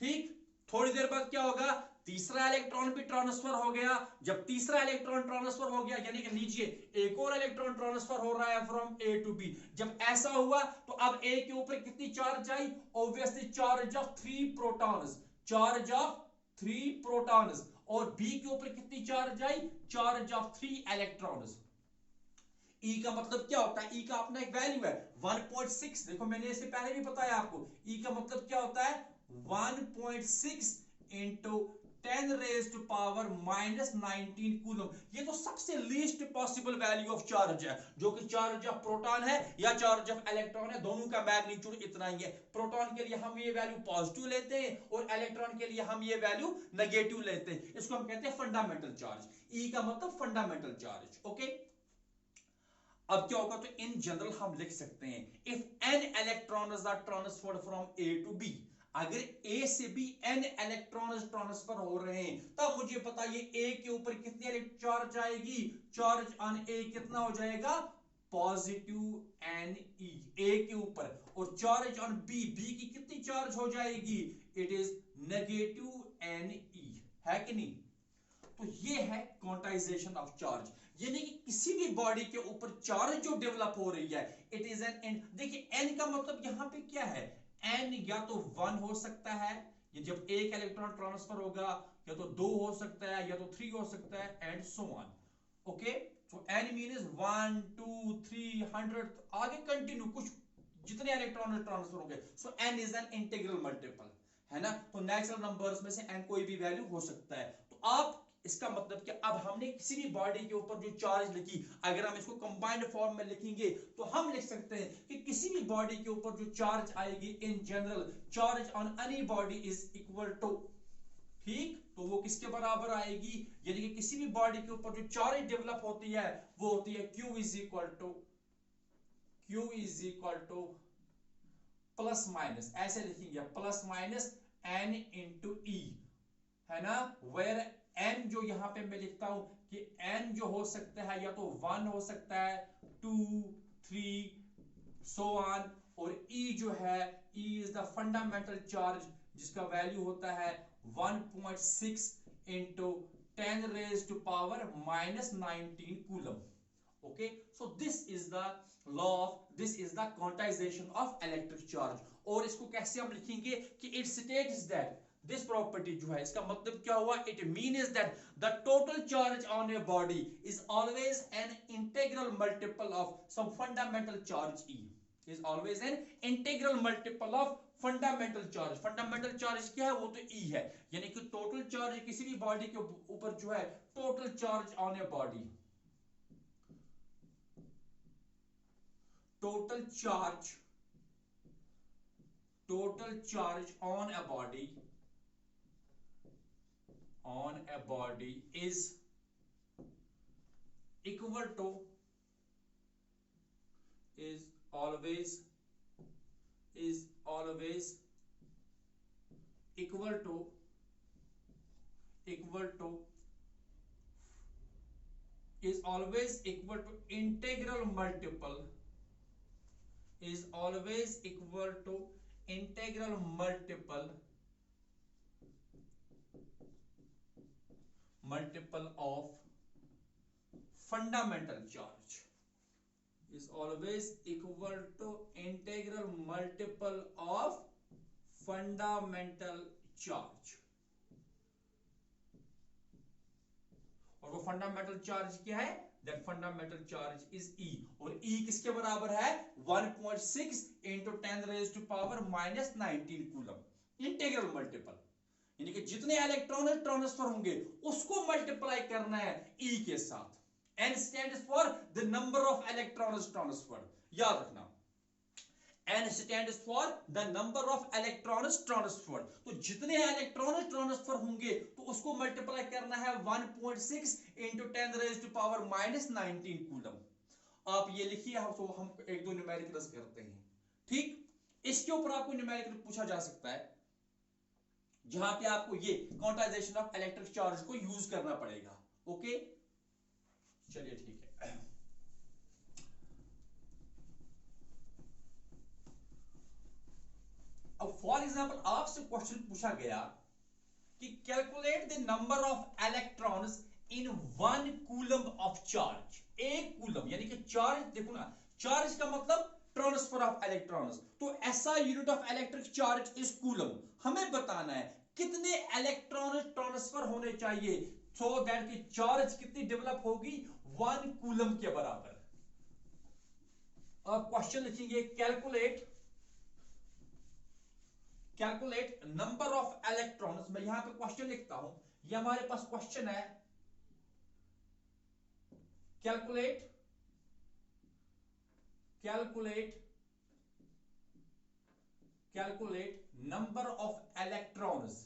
ठीक। थोड़ी देर बाद क्या होगा, तीसरा इलेक्ट्रॉन भी ट्रांसफर हो गया। जब तीसरा इलेक्ट्रॉन ट्रांसफर हो गया, यानी कि लीजिए एक और इलेक्ट्रॉन ट्रांसफर हो रहा है फ्रॉम ए टू बी। जब ऐसा हुआ तो अब ए के ऊपर कितनी charge I, obviously charge of 3 protons, charge of 3 protons, और बी के ऊपर कितनी charge I, charge of 3 electrons. E का मतलब क्या होता है, E का अपना एक वैल्यू है 1.6। देखो मैंने इससे पहले भी बताया आपको, E का मतलब क्या होता है 1.6 into 10 raise to power -19 coulomb. ये तो सबसे least possible value of charge है, जो कि चार्ज ऑफ प्रोटॉन है या चार्ज ऑफ इलेक्ट्रॉन है, दोनों का मैग्नीट्यूड इतना ही है। प्रोटॉन के लिए हम ये वैल्यू पॉजिटिव लेते हैं और इलेक्ट्रॉन के लिए हम ये वैल्यू नेगेटिव लेते हैं। इसको हम कहते हैं फंडामेंटल चार्ज। E का मतलब फंडामेंटल चार्ज, ओके। अब क्या होगा, तो इन जनरल हम लिख सकते हैं if n electrons are transferred from A to B, अगर ए से बी n इलेक्ट्रॉन्स ट्रांसफर हो रहे हैं तब मुझे पता ये ए के ऊपर कितनी चार्ज आएगी, चार्ज ऑन ए कितना हो जाएगा, पॉजिटिव Ne ए के ऊपर, और चार्ज ऑन बी, बी की कितनी चार्ज हो जाएगी, इट इज नेगेटिव Ne, है कि नहीं। तो ये है क्वांटाइजेशन ऑफ चार्ज, यानी कि किसी भी बॉडी के ऊपर चार्ज जो डेवलप हो रही है इट इज एन। देखिए एन का मतलब यहां पे क्या है, एन या तो 1 हो सकता है, ये जब एक इलेक्ट्रॉन ट्रांसफर होगा, या तो 2 हो सकता है, या तो 3 हो सकता है, and so on, okay. So n mean is 1 2 3 100, आगे कंटिन्यू कुछ जितने इलेक्ट्रॉन ट्रांसफर हो गए। So n is n integral multiple, है ना। तो नेचुरल नंबर्स में से एन कोई भी वैल्यू हो सकता है। तो आप इसका मतलब कि अब हमने किसी भी बॉडी के ऊपर जो चार्ज लिखी, अगर हम इसको कंबाइंड फॉर्म में लिखेंगे तो हम लिख सकते हैं कि किसी भी बॉडी के ऊपर जो चार्ज आएगी in general, charge on any body is equal to, ठीक, तो वो किसके बराबर आएगी, यानी कि किसी भी बॉडी के ऊपर जो चार्ज डेवलप होती है वो होती है Q is equal two plus minus, ऐसे लिखेंगे plus minus N into E, है ना, वेयर n जो यहां पे मैं लिखता हूं कि n जो हो सकता है या तो 1 हो सकता है, 2 3 सो ऑन, और E जो है E is the fundamental charge जिसका वैल्यू होता है 1.6 into 10 raise to power -19 coulomb, okay. So this is the law of, this is the quantization of electric charge. और इसको कैसे हम लिखेंगे कि it states that this property जो है इसका मतलब क्या हुआ, it mean is that the total charge on a body is always an integral multiple of some fundamental charge E, is always an integral multiple of fundamental charge. Fundamental charge क्या है, वो तो ई है, यानी कि टोटल चार्ज किसी भी body के ऊपर जो है, total charge on a body, total charge on a body is equal to is always equal to is always equal to integral multiple is always equal to integral multiple of fundamental charge, is always equal to integral multiple of fundamental charge। और वो fundamental charge क्या है, that fundamental charge is ई, और ई किसके बराबर है, 1.6 into 10 raised to power -19 coulomb, integral multiple, यानी कि जितने इलेक्ट्रॉन ट्रांसफर होंगे उसको मल्टीप्लाई करना है ई के साथ। n stands for the number of electrons transferred, याद रखना, n stands for the number of electrons transferred, तो जितने इलेक्ट्रॉन ट्रांसफर होंगे तो उसको मल्टीप्लाई करना है 1.6 into 10 raised to power -19 coulomb. आप ये लिखिए, हम एक दो न्यूमेरिकल्स करते हैं, ठीक। इसके ऊपर आपको न्यूमेरिकल पूछा जा सकता है जहां पे आपको ये क्वांटाइजेशन ऑफ इलेक्ट्रिक चार्ज को यूज करना पड़ेगा, ओके। चलिए ठीक है, अब फॉर एग्जांपल आपसे क्वेश्चन पूछा गया कि calculate the number of electrons in 1 coulomb of charge, एक कूलम यानी कि चार्ज, देखो ना, चार्ज का मतलब ट्रांसफर ऑफ इलेक्ट्रॉन्स, तो ऐसा unit of electric charge is coulomb. हमें बताना है कितने इलेक्ट्रॉन ट्रांसफर होने चाहिए सो दैट की चार्ज कितनी डेवलप होगी, 1 कूलम के बराबर। अब क्वेश्चन लिखेंगे कैलकुलेट नंबर ऑफ इलेक्ट्रॉन्स, मैं यहां पे क्वेश्चन लिखता हूं, ये हमारे पास क्वेश्चन है, calculate number of electrons,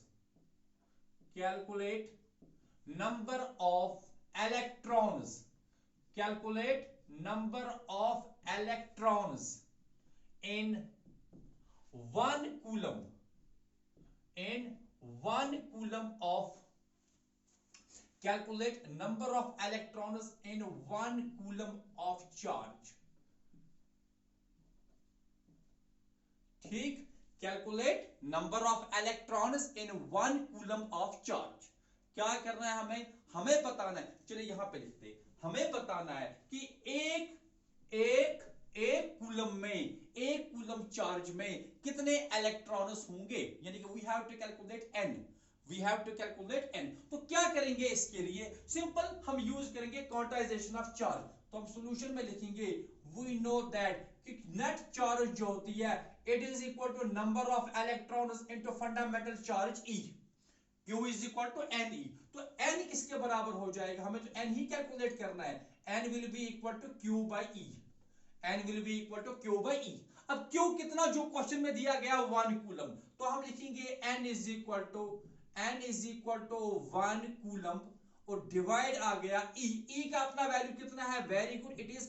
calculate number of electrons in 1 coulomb of, calculate number of electrons in 1 coulomb of charge, ठीक। Calculate number of electrons in 1 coulomb of charge, क्या करना है हमें बताना है, चलिए यहां पे लिखते हैं, हमें बताना है कि एक कूलम में, एक कूलम चार्ज में कितने इलेक्ट्रॉन्स होंगे, यानी कि we have to calculate n। तो क्या करेंगे इसके लिए, सिंपल हम यूज करेंगे क्वांटाइजेशन ऑफ चार्ज। तो हम सॉल्यूशन में लिखेंगे, वी नो दैट कि नेट चार्ज जो होती है it is equal to number of electrons into fundamental charge E, Q is equal to Ne। तो n किसके बराबर हो जाएगा, हमें तो n ही कैलकुलेट करना है, n will be equal to Q by E, n will be equal to Q by E। अब Q कितना जो क्वेश्चन में दिया गया 1 कूलम, तो हम लिखेंगे n is equal to 1 coulomb और डिवाइड आ गया E का अपना वैल्यू कितना है, very good, it is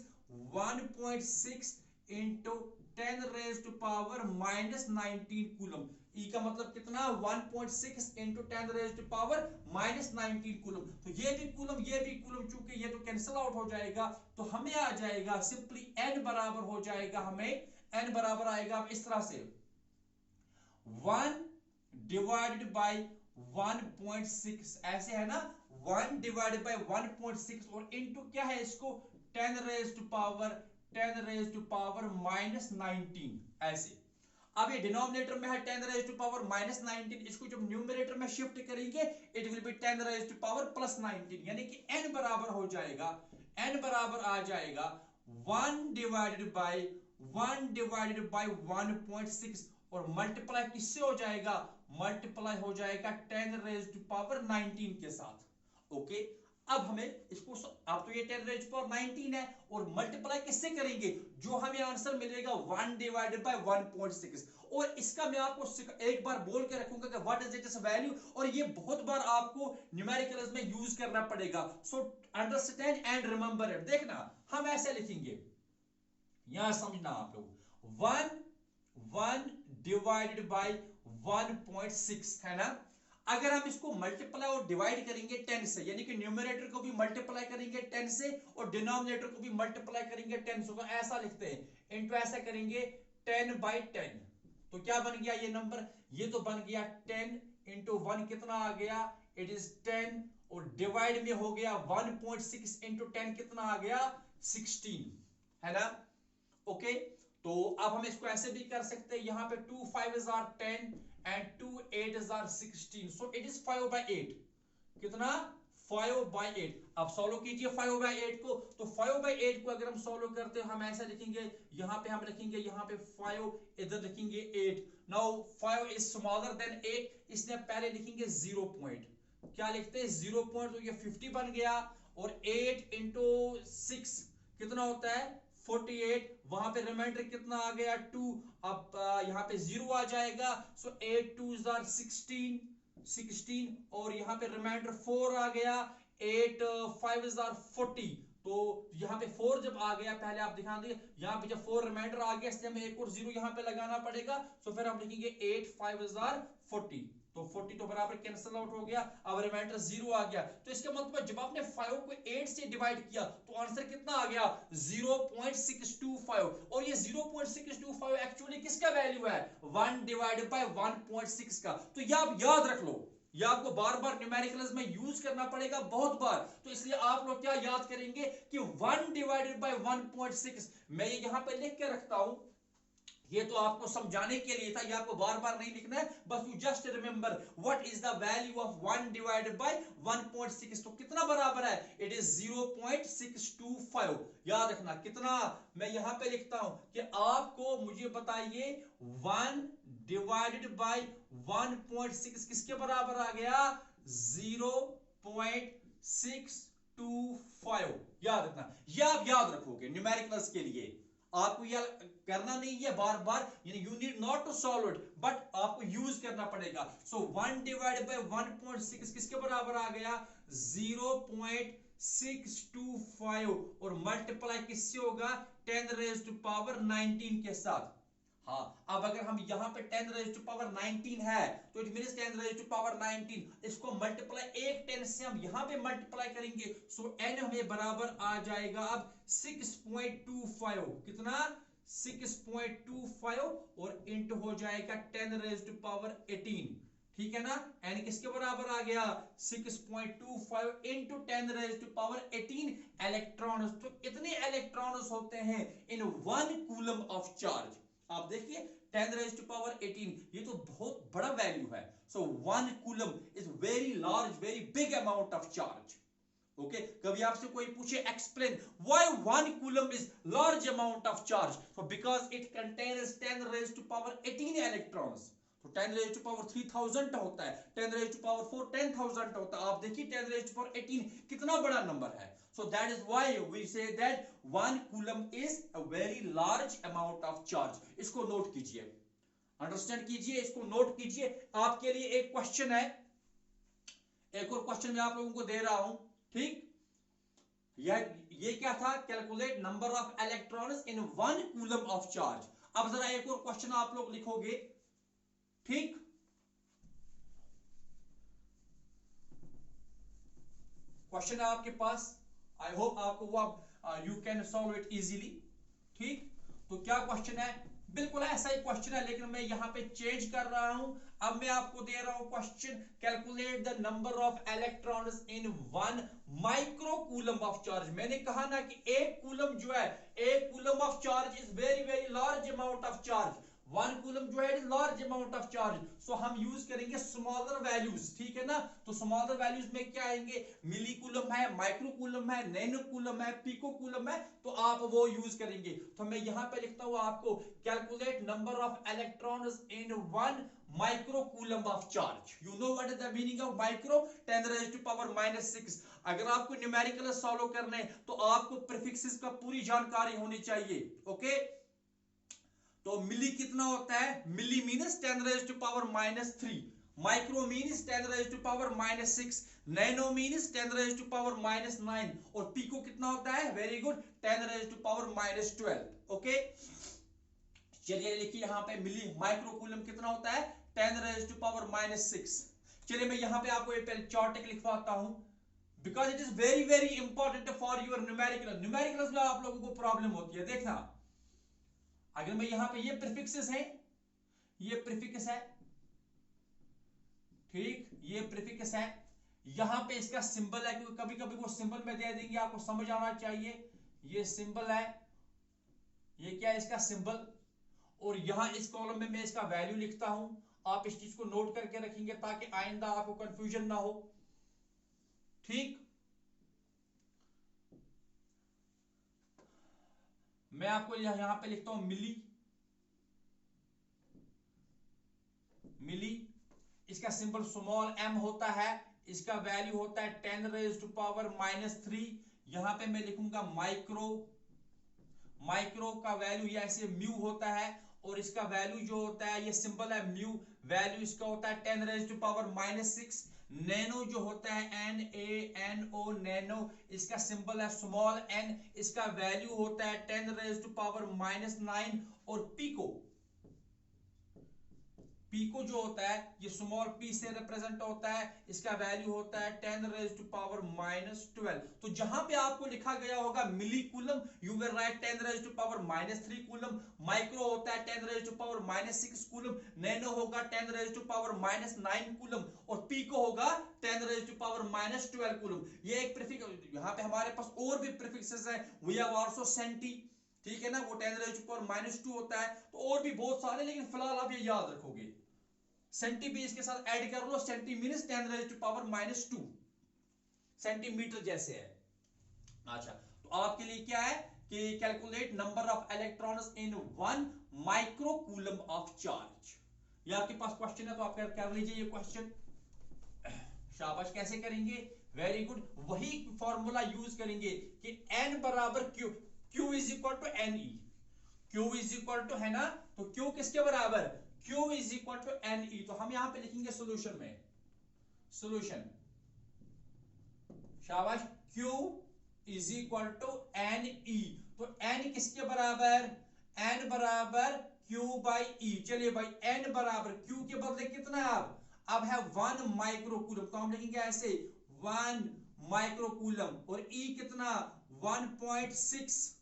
1.6 into 10 raised to power -19 coulomb. E का मतलब कितना, 1.6 into 10 raised to power -19 coulomb. तो ये भी कूलम चूंकि ये तो कैंसिल आउट हो जाएगा, तो हमें आ जाएगा सिंपली n बराबर हो जाएगा, हमें n बराबर आएगा इस तरह से 1 डिवाइडेड बाय 1.6, ऐसे है ना, 1 डिवाइडेड बाय 1.6 और इनटू क्या है इसको 10 raised to power -19, ऐसे। अब ये डिनोमिनेटर में है 10 रेज टू पावर -19, इसको जब न्यूमरेटर में शिफ्ट करेंगे it will be 10 raise to power +19, यानी कि n बराबर हो जाएगा, n बराबर आ जाएगा 1 डिवाइडेड बाय 1.6 और मल्टीप्लाई किससे हो जाएगा, मल्टीप्लाई हो जाएगा 10 रेज टू पावर 19 के साथ। ओके, अब हमें इसको, अब तो ये 10 रेज पावर 19 है और मल्टीप्लाई किससे करेंगे, जो हमें आंसर मिलेगा 1 डिवाइडेड बाय 1.6। और इसका मैं आपको एक बार बोल के रखूंगा कि व्हाट इज इट्स वैल्यू, और ये बहुत बार आपको न्यूमेरिकल्स में यूज करना पड़ेगा। So understand and remember it. देखना हम ऐसे लिखेंगे, यहां समझना आप लोग, 1 डिवाइडेड बाय 1.6 है ना। अगर हम इसको मल्टीप्लाई और डिवाइड करेंगे 10 से, यानी कि न्यूमरेटर को भी मल्टीप्लाई करेंगे 10 से और डिनोमिनेटर को भी मल्टीप्लाई करेंगे 10 से, तो ऐसा लिखते हैं, इनटू ऐसा करेंगे 10/10, तो क्या बन गया ये नंबर, ये तो बन गया 10 इंटू 1 कितना आ गया, इट इज 10, और डिवाइड में हो गया 1.6 इंटू 10 कितना आ गया 16, है ना। ओके, तो अब हम इसको ऐसे भी कर सकते हैं, यहां पे 2 5s are 10 and 2 8s are 16, so it is 5/8, कितना 5/8। अब सॉल्व कीजिए 5/8 को, तो 5/8 को अगर हम सॉल्व करते हैं हम ऐसे लिखेंगे, यहां पे हम लिखेंगे, यहां पे 5, इधर लिखेंगे 8। नाउ 5 इज स्मॉलर देन 8, इसलिए पहले लिखेंगे 0 पॉइंट, क्या लिखते हैं 0 पॉइंट, तो ये 50 बन गया, और 8 इंटू 6 कितना होता है 48, वहां पे रिमाइंडर कितना आ गया 2, अब यहां पे 0 आ जाएगा, सो 8 2s are 16 और यहां पे रिमाइंडर 4 आ गया, 8 5s are 40, तो यहां पे 4 जब आ गया, पहले आप दिखा दिए, यहां पे जब 4 रिमाइंडर आ गया इसलिए हमें एक और 0 यहां पे लगाना पड़ेगा, सो फिर हम लिखेंगे 8 5s are 40, तो 40 तो बराबर कैंसिल आउट हो गया, अब रिमाइंडर 0 आ गया, तो इसका मतलब जब आपने 5 को 8 से डिवाइड किया तो आंसर कितना आ गया 0.625, और ये 0.625 एक्चुअली किसका वैल्यू है 1 डिवाइडेड बाय 1.6 का। तो ये आप याद रख लो, ये आपको बार बार न्यूमेरिकल्स में यूज करना पड़ेगा बहुत बार, तो इसलिए आप लोग क्या याद करेंगे कि 1 डिवाइडेड बाय 1.6, मैं ये यहां पे लिख के रखता हूं, ये तो आपको समझाने के लिए था, ये आपको बार बार नहीं लिखना है, बस you just remember what is the value of 1 divided by 1.6, तो कितना बराबर है, इट इज 0.625, याद रखना कितना, मैं यहां पे लिखता हूं कि आपको मुझे बताइए 1 डिवाइडेड बाय 1.6 किसके बराबर आ गया 0.625, याद रखना, ये आप याद रखोगे न्यूमेरिकल्स के लिए, आपको यह करना नहीं है बार बार, यानी you need not to solve it, but आपको यूज करना पड़ेगा। सो 1 डिवाइडेड बाय 1.6 किसके बराबर आ गया 0.625, और मल्टीप्लाई किससे होगा 10 रेज टू पावर 19 के साथ। हाँ, अब अगर हम यहां पे 10 रेज टू पावर 19 है तो it means 10 raise to power 19, इसको मल्टीप्लाई एक 10 से हम यहां पे मल्टीप्लाई करेंगे, सो n हमें बराबर आ जाएगा अब 6.25, कितना 6.25, और इंटू हो जाएगा 10 रेज टू पावर 18, ठीक है ना, n किसके बराबर आ गया 6.25 into 10 raise to power 18 electrons. तो इतने इलेक्ट्रॉन्स होते हैं इन 1 कूलम ऑफ चार्ज, आप देखिए 10 रेज टू पावर 18, ये तो बहुत बड़ा वैल्यू है। So 1 coulomb is very large, very big amount of charge. Okay, कभी आपसे कोई पूछे explain why 1 coulomb is large amount of charge, so because it contains 10 raise to power 18 electrons, तो 10 रेज टू पावर 3000 होता है, 10 raise to power 4 10,000 होता है, आप देखिए 10 रेज टू पावर 18 कितना बड़ा नंबर है। So that is why we say that 1 coulomb is a very large amount of charge. इसको नोट कीजिए, अंडरस्टैंड कीजिए, इसको नोट कीजिए। आपके लिए एक क्वेश्चन है, एक और क्वेश्चन मैं आप लोगों को दे रहा हूं, ठीक, ये क्या था, calculate number of electrons in 1 coulomb of charge. अब जरा एक और क्वेश्चन आप लोग लिखोगे, ठीक, क्वेश्चन है आपके पास, आई होप आपको वो you can solve it easily, ठीक, तो क्या क्वेश्चन है, बिल्कुल ऐसा ही क्वेश्चन है लेकिन मैं यहां पे चेंज कर रहा हूं। अब मैं आपको दे रहा हूं question, calculate the number of electrons in 1 micro coulomb of charge. मैंने कहा ना कि एक कूलम जो है, एक coulomb of charge is very very large amount of charge, 1 coulomb जो है लार्ज अमाउंट ऑफ चार्ज, सो हम यूज करेंगे स्मॉलर वैल्यूज, ठीक है ना। तो स्मॉलर वैल्यूज में क्या आएंगे, मिली कूलम है, माइक्रो कूलम है, नैनो कूलम है, पिको कूलम है, तो आप वो यूज करेंगे। तो मैं यहां पे लिखता हूं आपको, calculate number of electrons in 1 micro coulomb of charge. You know what is the meaning of micro, 10⁻⁻⁻⁶। अगर आपको न्यूमेरिकल सॉल्व करने तो आपको प्रीफिक्सेस का पूरी जानकारी होनी चाहिए, ओके। तो मिली कितना होता है, milli means 10⁻⁻³ micro means 10⁻⁻�6, nano means 10⁻⁻⁹, और पिको कितना होता है, वेरी गुड, 10⁻⁻12, ओके। चलिए लिखिए यहां पे मिली माइक्रो कूलम कितना होता है, 10⁻⁻�6। चलिए मैं यहां पे आपको एक चार्ट लिखवाता हूं, because it is very very important for your numerical. Numericals में आप लोगों को प्रॉब्लम होती है, देखना अगर मैं यहां पे, ये प्रीफिक्सेस है, ये प्रीफिक्स है, ठीक, ये प्रीफिक्स है, यहां पे इसका सिंबल है, क्योंकि कभी कभी वो सिंबल में दे देंगे, आपको समझ आना चाहिए। ये सिंबल है, ये क्या है इसका सिंबल, और यहां इस कॉलम में मैं इसका वैल्यू लिखता हूं। आप इस चीज को नोट करके रखेंगे ताकि आइंदा आपको कंफ्यूजन ना हो, ठीक। मैं आपको यहां पे लिखता हूं मिली, मिली, इसका सिंबल स्मॉल m होता है, इसका वैल्यू होता है 10⁻⁻3। यहां पे मैं लिखूंगा माइक्रो, माइक्रो का वैल्यू ऐसे म्यू होता है, और इसका वैल्यू जो होता है, ये सिंबल है म्यू, वैल्यू इसका होता है 10⁻⁻�6। नैनो जो होता है NaNO नैनो, इसका सिंबल है स्मॉल n, इसका वैल्यू होता है 10⁻⁻⁹। और पिको, पिको जो होता है ये स्मॉल p से रिप्रेजेंट होता है, इसका वैल्यू होता है 10⁻⁻12। तो जहां पे आपको लिखा गया होगा milli coulomb, you will write 10⁻⁻3 coulomb, micro होता है 10⁻⁻6 कूलम, नैनो होगा 10⁻⁻9 कूलम, और पिको होगा 10⁻⁻12 कूलम। ये एक प्रीफिक्स, यहाँ पे हमारे पास और भी प्रीफिक्सेस हैं, वी हैव आल्सो सेंटी, ठीक है ना, वो 10⁻⁻2 होता है, तो और भी बहुत सारे, लेकिन फिलहाल आप ये याद रखोगे, सेंटी भी इसके साथ ऐड कर लो, सेंटी मीन्स 10⁻⁻2 सेंटीमीटर जैसे है। अच्छा, तो आपके लिए क्या है कि calculate number of electrons in 1 micro coulomb of charge. ये आपके पास क्वेश्चन है, तो आप कर लीजिए ये क्वेश्चन, शाबाश। कैसे करेंगे, वेरी गुड, वही फॉर्मूला यूज करेंगे कि n बराबर q, q is equal to NE, q is equal to, है ना, तो q किसके बराबर, q is equal to NE। तो हम यहां पे लिखेंगे सॉल्यूशन में, सॉल्यूशन, शाबाश, q is equal to NE। तो n किसके बराबर, n बराबर q बाई e। चलिए भाई, n बराबर q के बदले कितना है, अब है 1 माइक्रो कूलम, तो हम लिखेंगे ऐसे 1 माइक्रो कूलम, और e कितना 1.6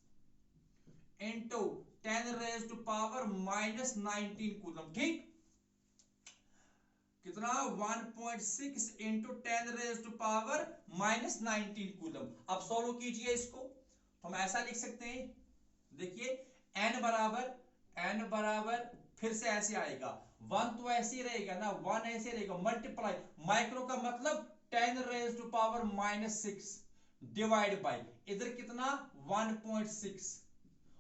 इंटू 10⁻⁻⁻19 कूलम, ठीक, कितना 1.6 इंटू 10⁻⁻⁻19 कूलम। अब सॉल्व कीजिए इसको, तो हम ऐसा लिख सकते हैं, देखिए n बराबर फिर से ऐसे आएगा, 1 तो ऐसे ही रहेगा ना, 1 ऐसे रहेगा, मल्टीप्लाई, माइक्रो का मतलब 10⁻⁻6 डिवाइड बाई, इधर कितना 1.6,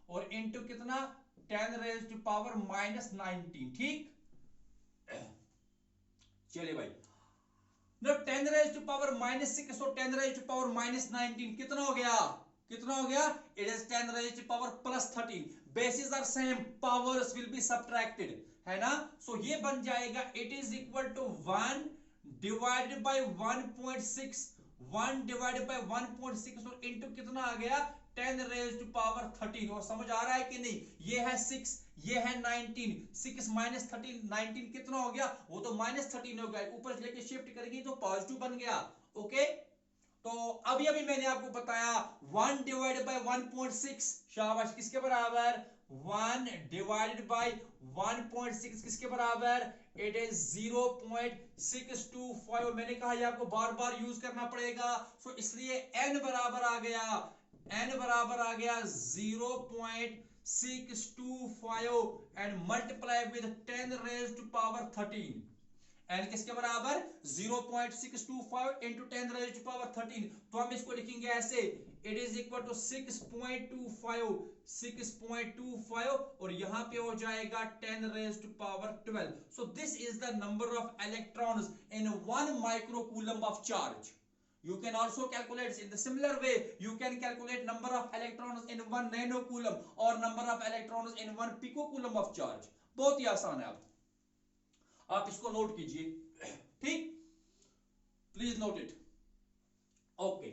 और इंटू कितना 10⁻⁻19, ठीक। चलिए भाई, ना 10⁻⁻6 और 10⁻⁻19 कितना हो गया, कितना हो गया, it is 10⁻+13, basis are same, powers will be subtracted, है ना। सो ये बन जाएगा, it is equal to 1 divided by 1.6, 1 divided by 1.6, और इंटू कितना आ गया 10⁻13। और समझ आ रहा है कि नहीं, ये है 6, ये है 19, 6 माइनस 13 19 कितना हो गया, वो तो -13 हो गया, ऊपर से लेके शिफ्ट करेंगे तो पॉजिटिव बन गया, ओके। तो अभी मैंने आपको बताया 1 डिवाइडेड बाय 1.6, शाबाश, किसके बराबर, 1 डिवाइडेड बाय 1.6 किसके बराबर, इट इज 0.625, और मैंने कहा ये आपको बार बार यूज करना पड़ेगा, इसलिए n बराबर आ गया 0.625 0.625 and multiply with 10 raised to power 13 N किसके बराबर 0.625 इंटू 10 रेज़ टू पावर 13 तो हम इसको लिखेंगे ऐसे इट इज इक्वल टू 6.25 और यहां पे हो जाएगा 10 raise to power 12 so this is the number of electrons in 1 microcoulomb of charge. You can also calculate in the similar way. You can calculate number of electrons in 1 nanocoulomb or number of electrons in 1 picocoulomb of charge. बहुत ही आसान है. आप इसको note कीजिए. ठीक, please note it. Okay,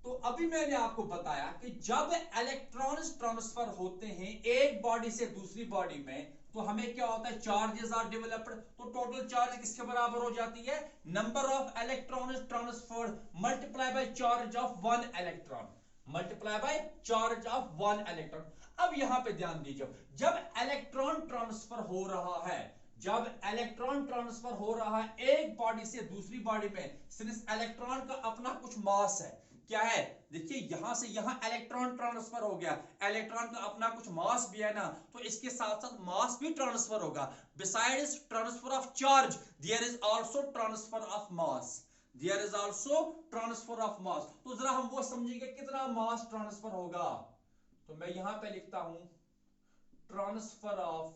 तो अभी मैंने आपको बताया कि जब इलेक्ट्रॉन्स ट्रांसफर होते हैं एक बॉडी से दूसरी बॉडी में तो हमें क्या होता है, चार्जेस आर डेवलप्ड. तो टोटल चार्ज किसके बराबर हो जाती है, number of electrons transferred multiply by charge of one electron, multiply by charge of one electron. अब यहां पे ध्यान दीजिए, जब इलेक्ट्रॉन ट्रांसफर हो रहा है, जब इलेक्ट्रॉन ट्रांसफर हो रहा है एक बॉडी से दूसरी बॉडी में, सिंस इलेक्ट्रॉन का अपना कुछ मास है, क्या है, देखिए यहां से यहां इलेक्ट्रॉन ट्रांसफर हो गया, इलेक्ट्रॉन का अपना कुछ मास भी है ना, तो इसके साथ साथ मास भी ट्रांसफर होगा. Besides transfer of charge there is also transfer of mass, there is also transfer of mass. तो जरा हम वो समझेंगे कितना मास ट्रांसफर होगा. तो मैं यहां पे लिखता हूं ट्रांसफर ऑफ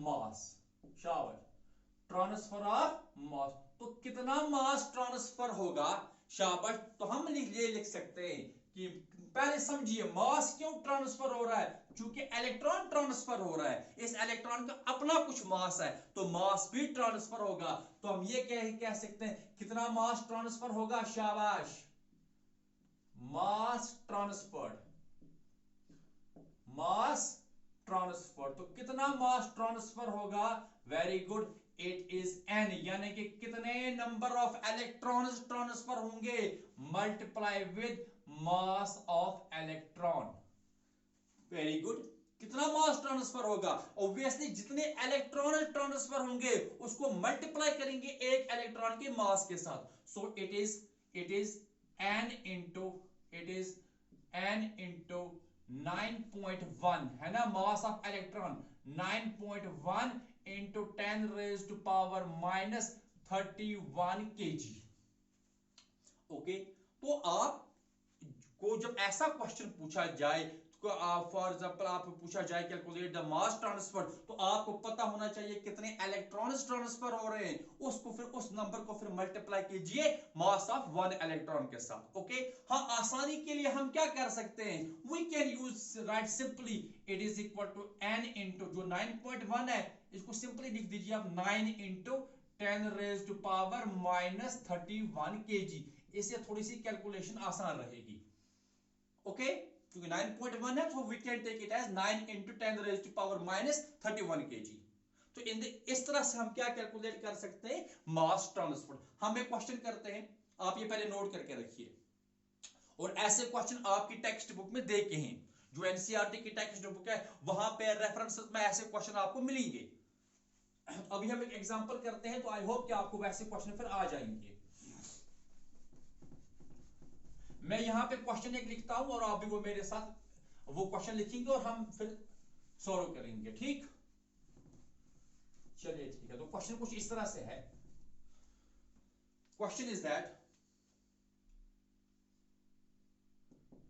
मास. शाबाश, ट्रांसफर ऑफ मास. तो कितना मास ट्रांसफर होगा, शाबाश. तो हम लिख सकते हैं कि पहले समझिए मास क्यों ट्रांसफर हो रहा है, क्योंकि इलेक्ट्रॉन ट्रांसफर हो रहा है, इस इलेक्ट्रॉन का अपना कुछ मास है तो मास भी ट्रांसफर होगा. तो हम ये कह सकते हैं कितना मास ट्रांसफर होगा, शाबाश, मास ट्रांसफर्ड, मास ट्रांसफर. तो कितना मास ट्रांसफर होगा, very good, it is an, यानी कि कितने नंबर ऑफ इलेक्ट्रॉन्स ट्रांसफर होंगे, multiply with mass of electron. Very good, कितना मास ट्रांसफर होगा, ऑब्वियसली जितने इलेक्ट्रॉन ट्रांसफर होंगे उसको मल्टीप्लाई करेंगे एक इलेक्ट्रॉन के मास के साथ. So it is n into 9.1 है ना, mass of electron 9.1 into 10 raise to power -31 kg. Okay, तो आप को जब ऐसा क्वेश्चन पूछा जाए, फॉर एग्जांपल आपको पूछा जाए कैलकुलेट द मास ट्रांसफर, तो आपको पता होना चाहिए कितने इलेक्ट्रॉन्स ट्रांसफर हो रहे हैं, उसको फिर उस नंबर को फिर मल्टीप्लाई कीजिए मास ऑफ वन इलेक्ट्रॉन के साथ. ओके, हाँ, आसानी के लिए हम क्या कर सकते हैं, we can use write simply it is equal to n into जो 9.1 है इसको सिंपली लिख दीजिए आप 9 into 10 raise to power -31 kg. इससे थोड़ी सी कैलकुलेशन आसान रहेगी. ओके, क्योंकि 9.1 है तो we can take it as 9 into 10 raise to power -31 kg. तो इस तरह से हम क्या कैलकुलेट कर सकते हैं, मास ट्रांसफर. हम एक क्वेश्चन करते हैं, आप ये पहले नोट करके रखिए, और ऐसे क्वेश्चन आपकी टेक्स्ट बुक में देखे हैं, जो एनसीईआरटी की टेक्स्ट बुक है वहां पे रेफरेंसेस में ऐसे क्वेश्चन आपको मिलेंगे. अभी हम एक एग्जांपल करते हैं, तो आई होप कि आपको वैसे क्वेश्चन फिर आ जाएंगे. मैं यहां पे क्वेश्चन एक लिखता हूं और आप भी वो मेरे साथ वो क्वेश्चन लिखेंगे और हम फिर सॉल्व करेंगे. ठीक, चलिए ठीक है. तो क्वेश्चन कुछ इस तरह से है. Question is that,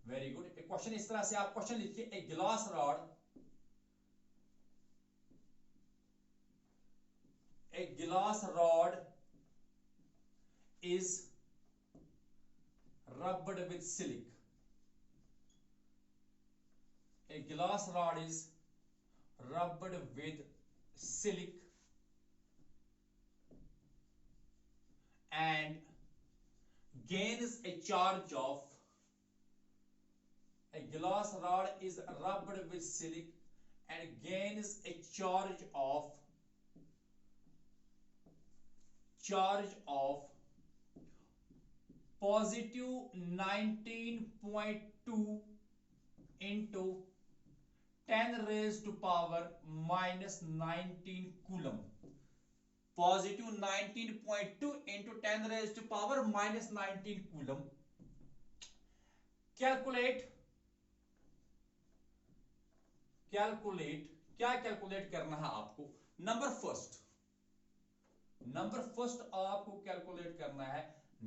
very good, एक क्वेश्चन इस तरह से आप क्वेश्चन लिखिए, a glass rod, a glass rod is rubbed with silk. A glass rod is rubbed with silk and gains a charge of, a glass rod is rubbed with silk and gains a charge of positive 19.2 into 10 raised to power -19 coulomb. Positive 19.2 into 10 raise to power minus 19 coulomb. Calculate क्या calculate करना है आपको? Number first आपको calculate करना है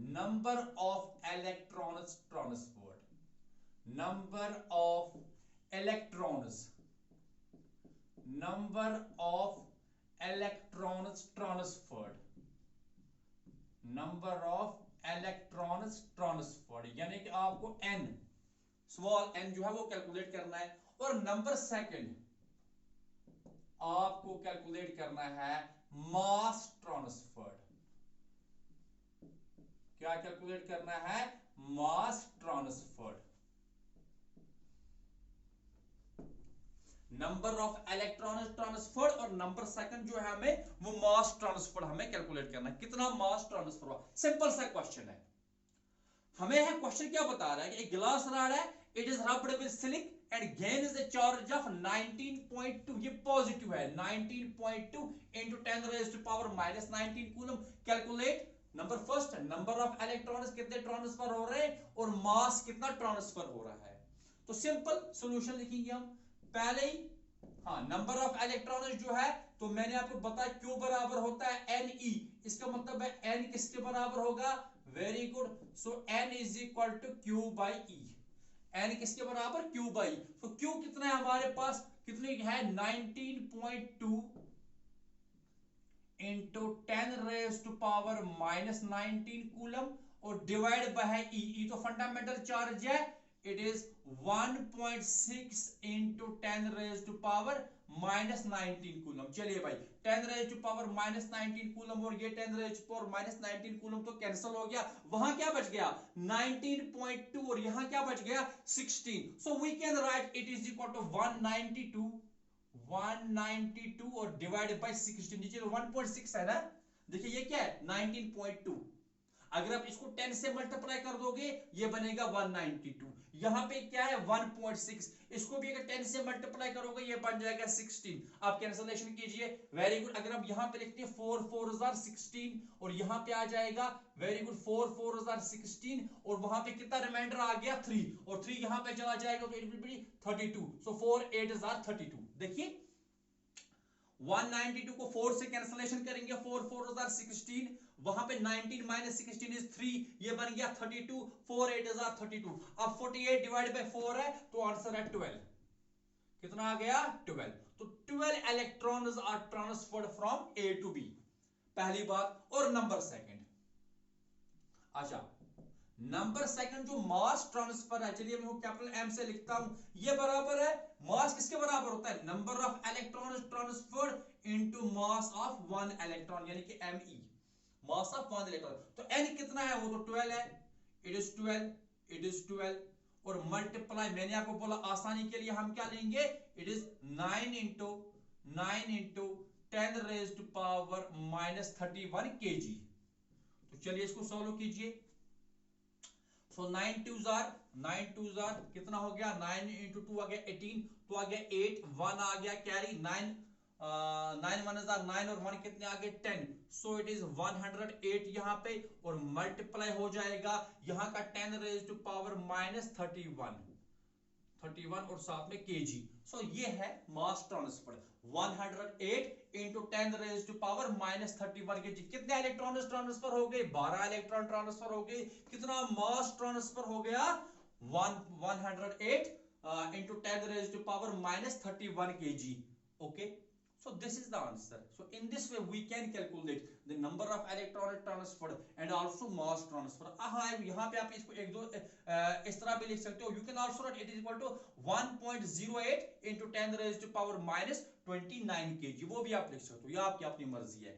number of electrons transferred, number of electrons transferred, यानी कि आपको n स्मॉल n जो है वो कैलकुलेट करना है। और नंबर सेकंड आपको कैलकुलेट करना है मास ट्रांसफर्ड। क्या कैलकुलेट करना है? Mass transferred. Number of electron transferred और नंबर सेकंड जो है हमें वो मास ट्रांसफर्ड हमें कैलकुलेट करना है, कितना मास ट्रांसफर हुआ। सिंपल सा क्वेश्चन है। हमें है क्वेश्चन क्या बता रहा है कि एक गिलास रॉड है, इट इज रब्ड विद सिलिक and gains a charge of 19.2, ये पॉजिटिव है, 19.2 into 10 raised to power minus 19 coulomb. Calculate number first number of electrons कितने ट्रांसफर हो रहे हैं और मास कितना ट्रांसफर हो रहा है। तो सिंपल सॉल्यूशन लिखेंगे हम पहले ही। हाँ, नंबर ऑफ इलेक्ट्रॉन्स जो है तो मैंने आपको बताया क्यू बराबर होता है Ne, इसका मतलब है n किसके बराबर होगा? Very good, so n is equal to Q by E. n किसके बराबर? q by. तो q कितना है हमारे पास? कितनी है? 19.2 into 10 raise to power minus 19 coulomb और डिवाइड बाय है ई तो फंडामेंटल चार्ज है, it is 1.6 into 10 raise to power minus 19 coulomb. चलिए भाई 10 raise to power minus 19 coulomb और ये 10 raise to power minus 19 coulomb तो कैंसिल हो गया, वहां क्या बच गया? 19.2 और यहां क्या बच गया? 16। So we can write it is equal to 192 और डिवाइडेड बाय 16, नीचे 1.6 है ना, देखिए ये क्या है? 19.2। अगर आप इसको 10 से मल्टीप्लाई कर दोगे ये बनेगा 192। यहां पे क्या है? 1.6। इसको भी अगर 10 से मल्टीप्लाई करोगे ये बन जाएगा 16। आप कैंसिलेशन कीजिए, वेरी गुड। अगर आप यहां पे लिखते हैं 4 4 16 और यहां पे आ जाएगा वेरी गुड 4 4 16 और वहां पे कितना रिमाइंडर आ गया? 3 और 3 यहां पे चला जाएगा तो इट विल बी 32। सो 4 8 32। देखिए 192 को 4 से कैंसिलेशन करेंगे, 4 4 16, वहां पे 19 माइनस 16 इज 3, ये बन गया 32, 4 8 32। अब 48 डिवाइड बाय 4 है तो आंसर है 12। कितना आ गया? 12। तो 12 electrons are transferred from A to B, पहली बात। और नंबर सेकंड, अच्छा नंबर सेकंड जो मास ट्रांसफर है, चलिए मैं कैपिटल एम से लिखता हूं, ये बराबर है मास किसके बराबर होता है? Number of electrons transferred into mass of one electron, यानी कि Me, mass of one electron. तो n कितना है? वो तो 12 है, इट इज 12 और मल्टीप्लाई, मैंने आपको बोला आसानी के लिए हम क्या लेंगे? It is 9 into 10 raise to power minus 31 kg। तो चलिए इसको सॉल्व कीजिए। सो 9 2 कितना हो गया? 9 इंटू 2 आ गया 18, तो आ गया 8, 1 आ गया कैरी, 9 9 1 9 और 1 कितने आ गए? 10। सो इट इज 108 यहां पे और मल्टीप्लाई हो जाएगा यहां का 10 रेज टू पावर माइनस 31 और साथ में केजी। सो ये है mass transfer 108 into 10 raise to power minus 31 KG. कितने इलेक्ट्रॉन ट्रांसफर हो गए? 12 इलेक्ट्रॉन ट्रांसफर हो गए। कितना मास ट्रांसफर हो गया? 108 into 10 raise to power minus 31 KG. Okay, so this is the answer. So in this way we can calculate the number of electron transferred and also mass transfer. हाँ, यहाँ पे आप इसको एक दो इस तरह भी लिख सकते हो, you can also write it is equal to 1.08 into 10 raised to power minus 29 kg, वो भी आप लिख सकते हो, ये आपकी अपनी मर्जी है।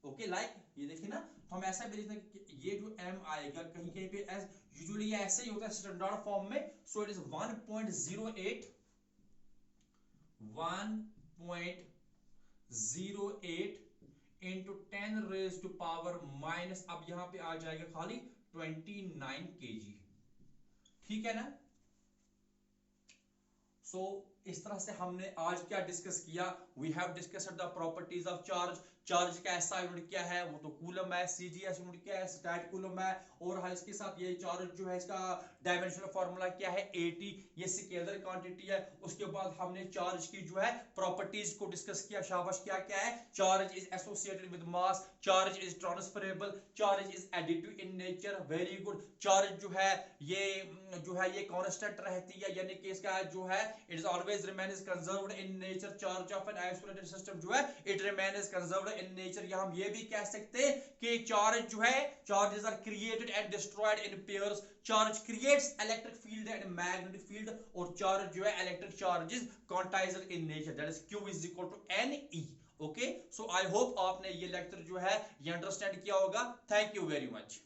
ओके, लाइक ये देखिए ना, तो हम ऐसा भी लिख सकते हैं कि ये जो m आएगा कहीं कहीं पे यूजुअली ऐसे ही होता है स्टैंडर्ड फॉर्म में। So it is 1.08 into 10 raise to power minus, अब यहां पे आ जाएगा खाली 29 kg। ठीक है ना? सो इस तरह से हमने आज क्या डिस्कस किया? We have discussed the properties of charge. Charge का ऐसा यूनिट क्या है, वो तो कूलम है। सीजीएस यूनिट क्या है, स्टैट कूलम है। और हाँ, इसके साथ ये चार्ज जो है इसका डायमेंशनल फार्मूला क्या है, 80, ये स्केलर क्वांटिटी है। उसके बाद हमने चार्ज की जो है प्रॉपर्टीज को डिस्कस किया। शाबाश, क्या क्या है, charge is associated with mass, charge is transferable, charge is additive in nature, very good. Charge जो है ये कांस्टेंट रहती है, यानी कि इसका जो है it is always remains conserved in nature. Charge of an isolated system जो है it remains conserved in nature. या हम ये भी कह सकते हैं कि चार्ज जो है, charges are created and destroyed in pairs. Charge creates electric field and magnetic field, और चार्ज जो है electric charge is quantized in nature, that is Q is equal to NE। Okay, so I hope आपने ये lecture जो है ये understand किया होगा। Thank you very much.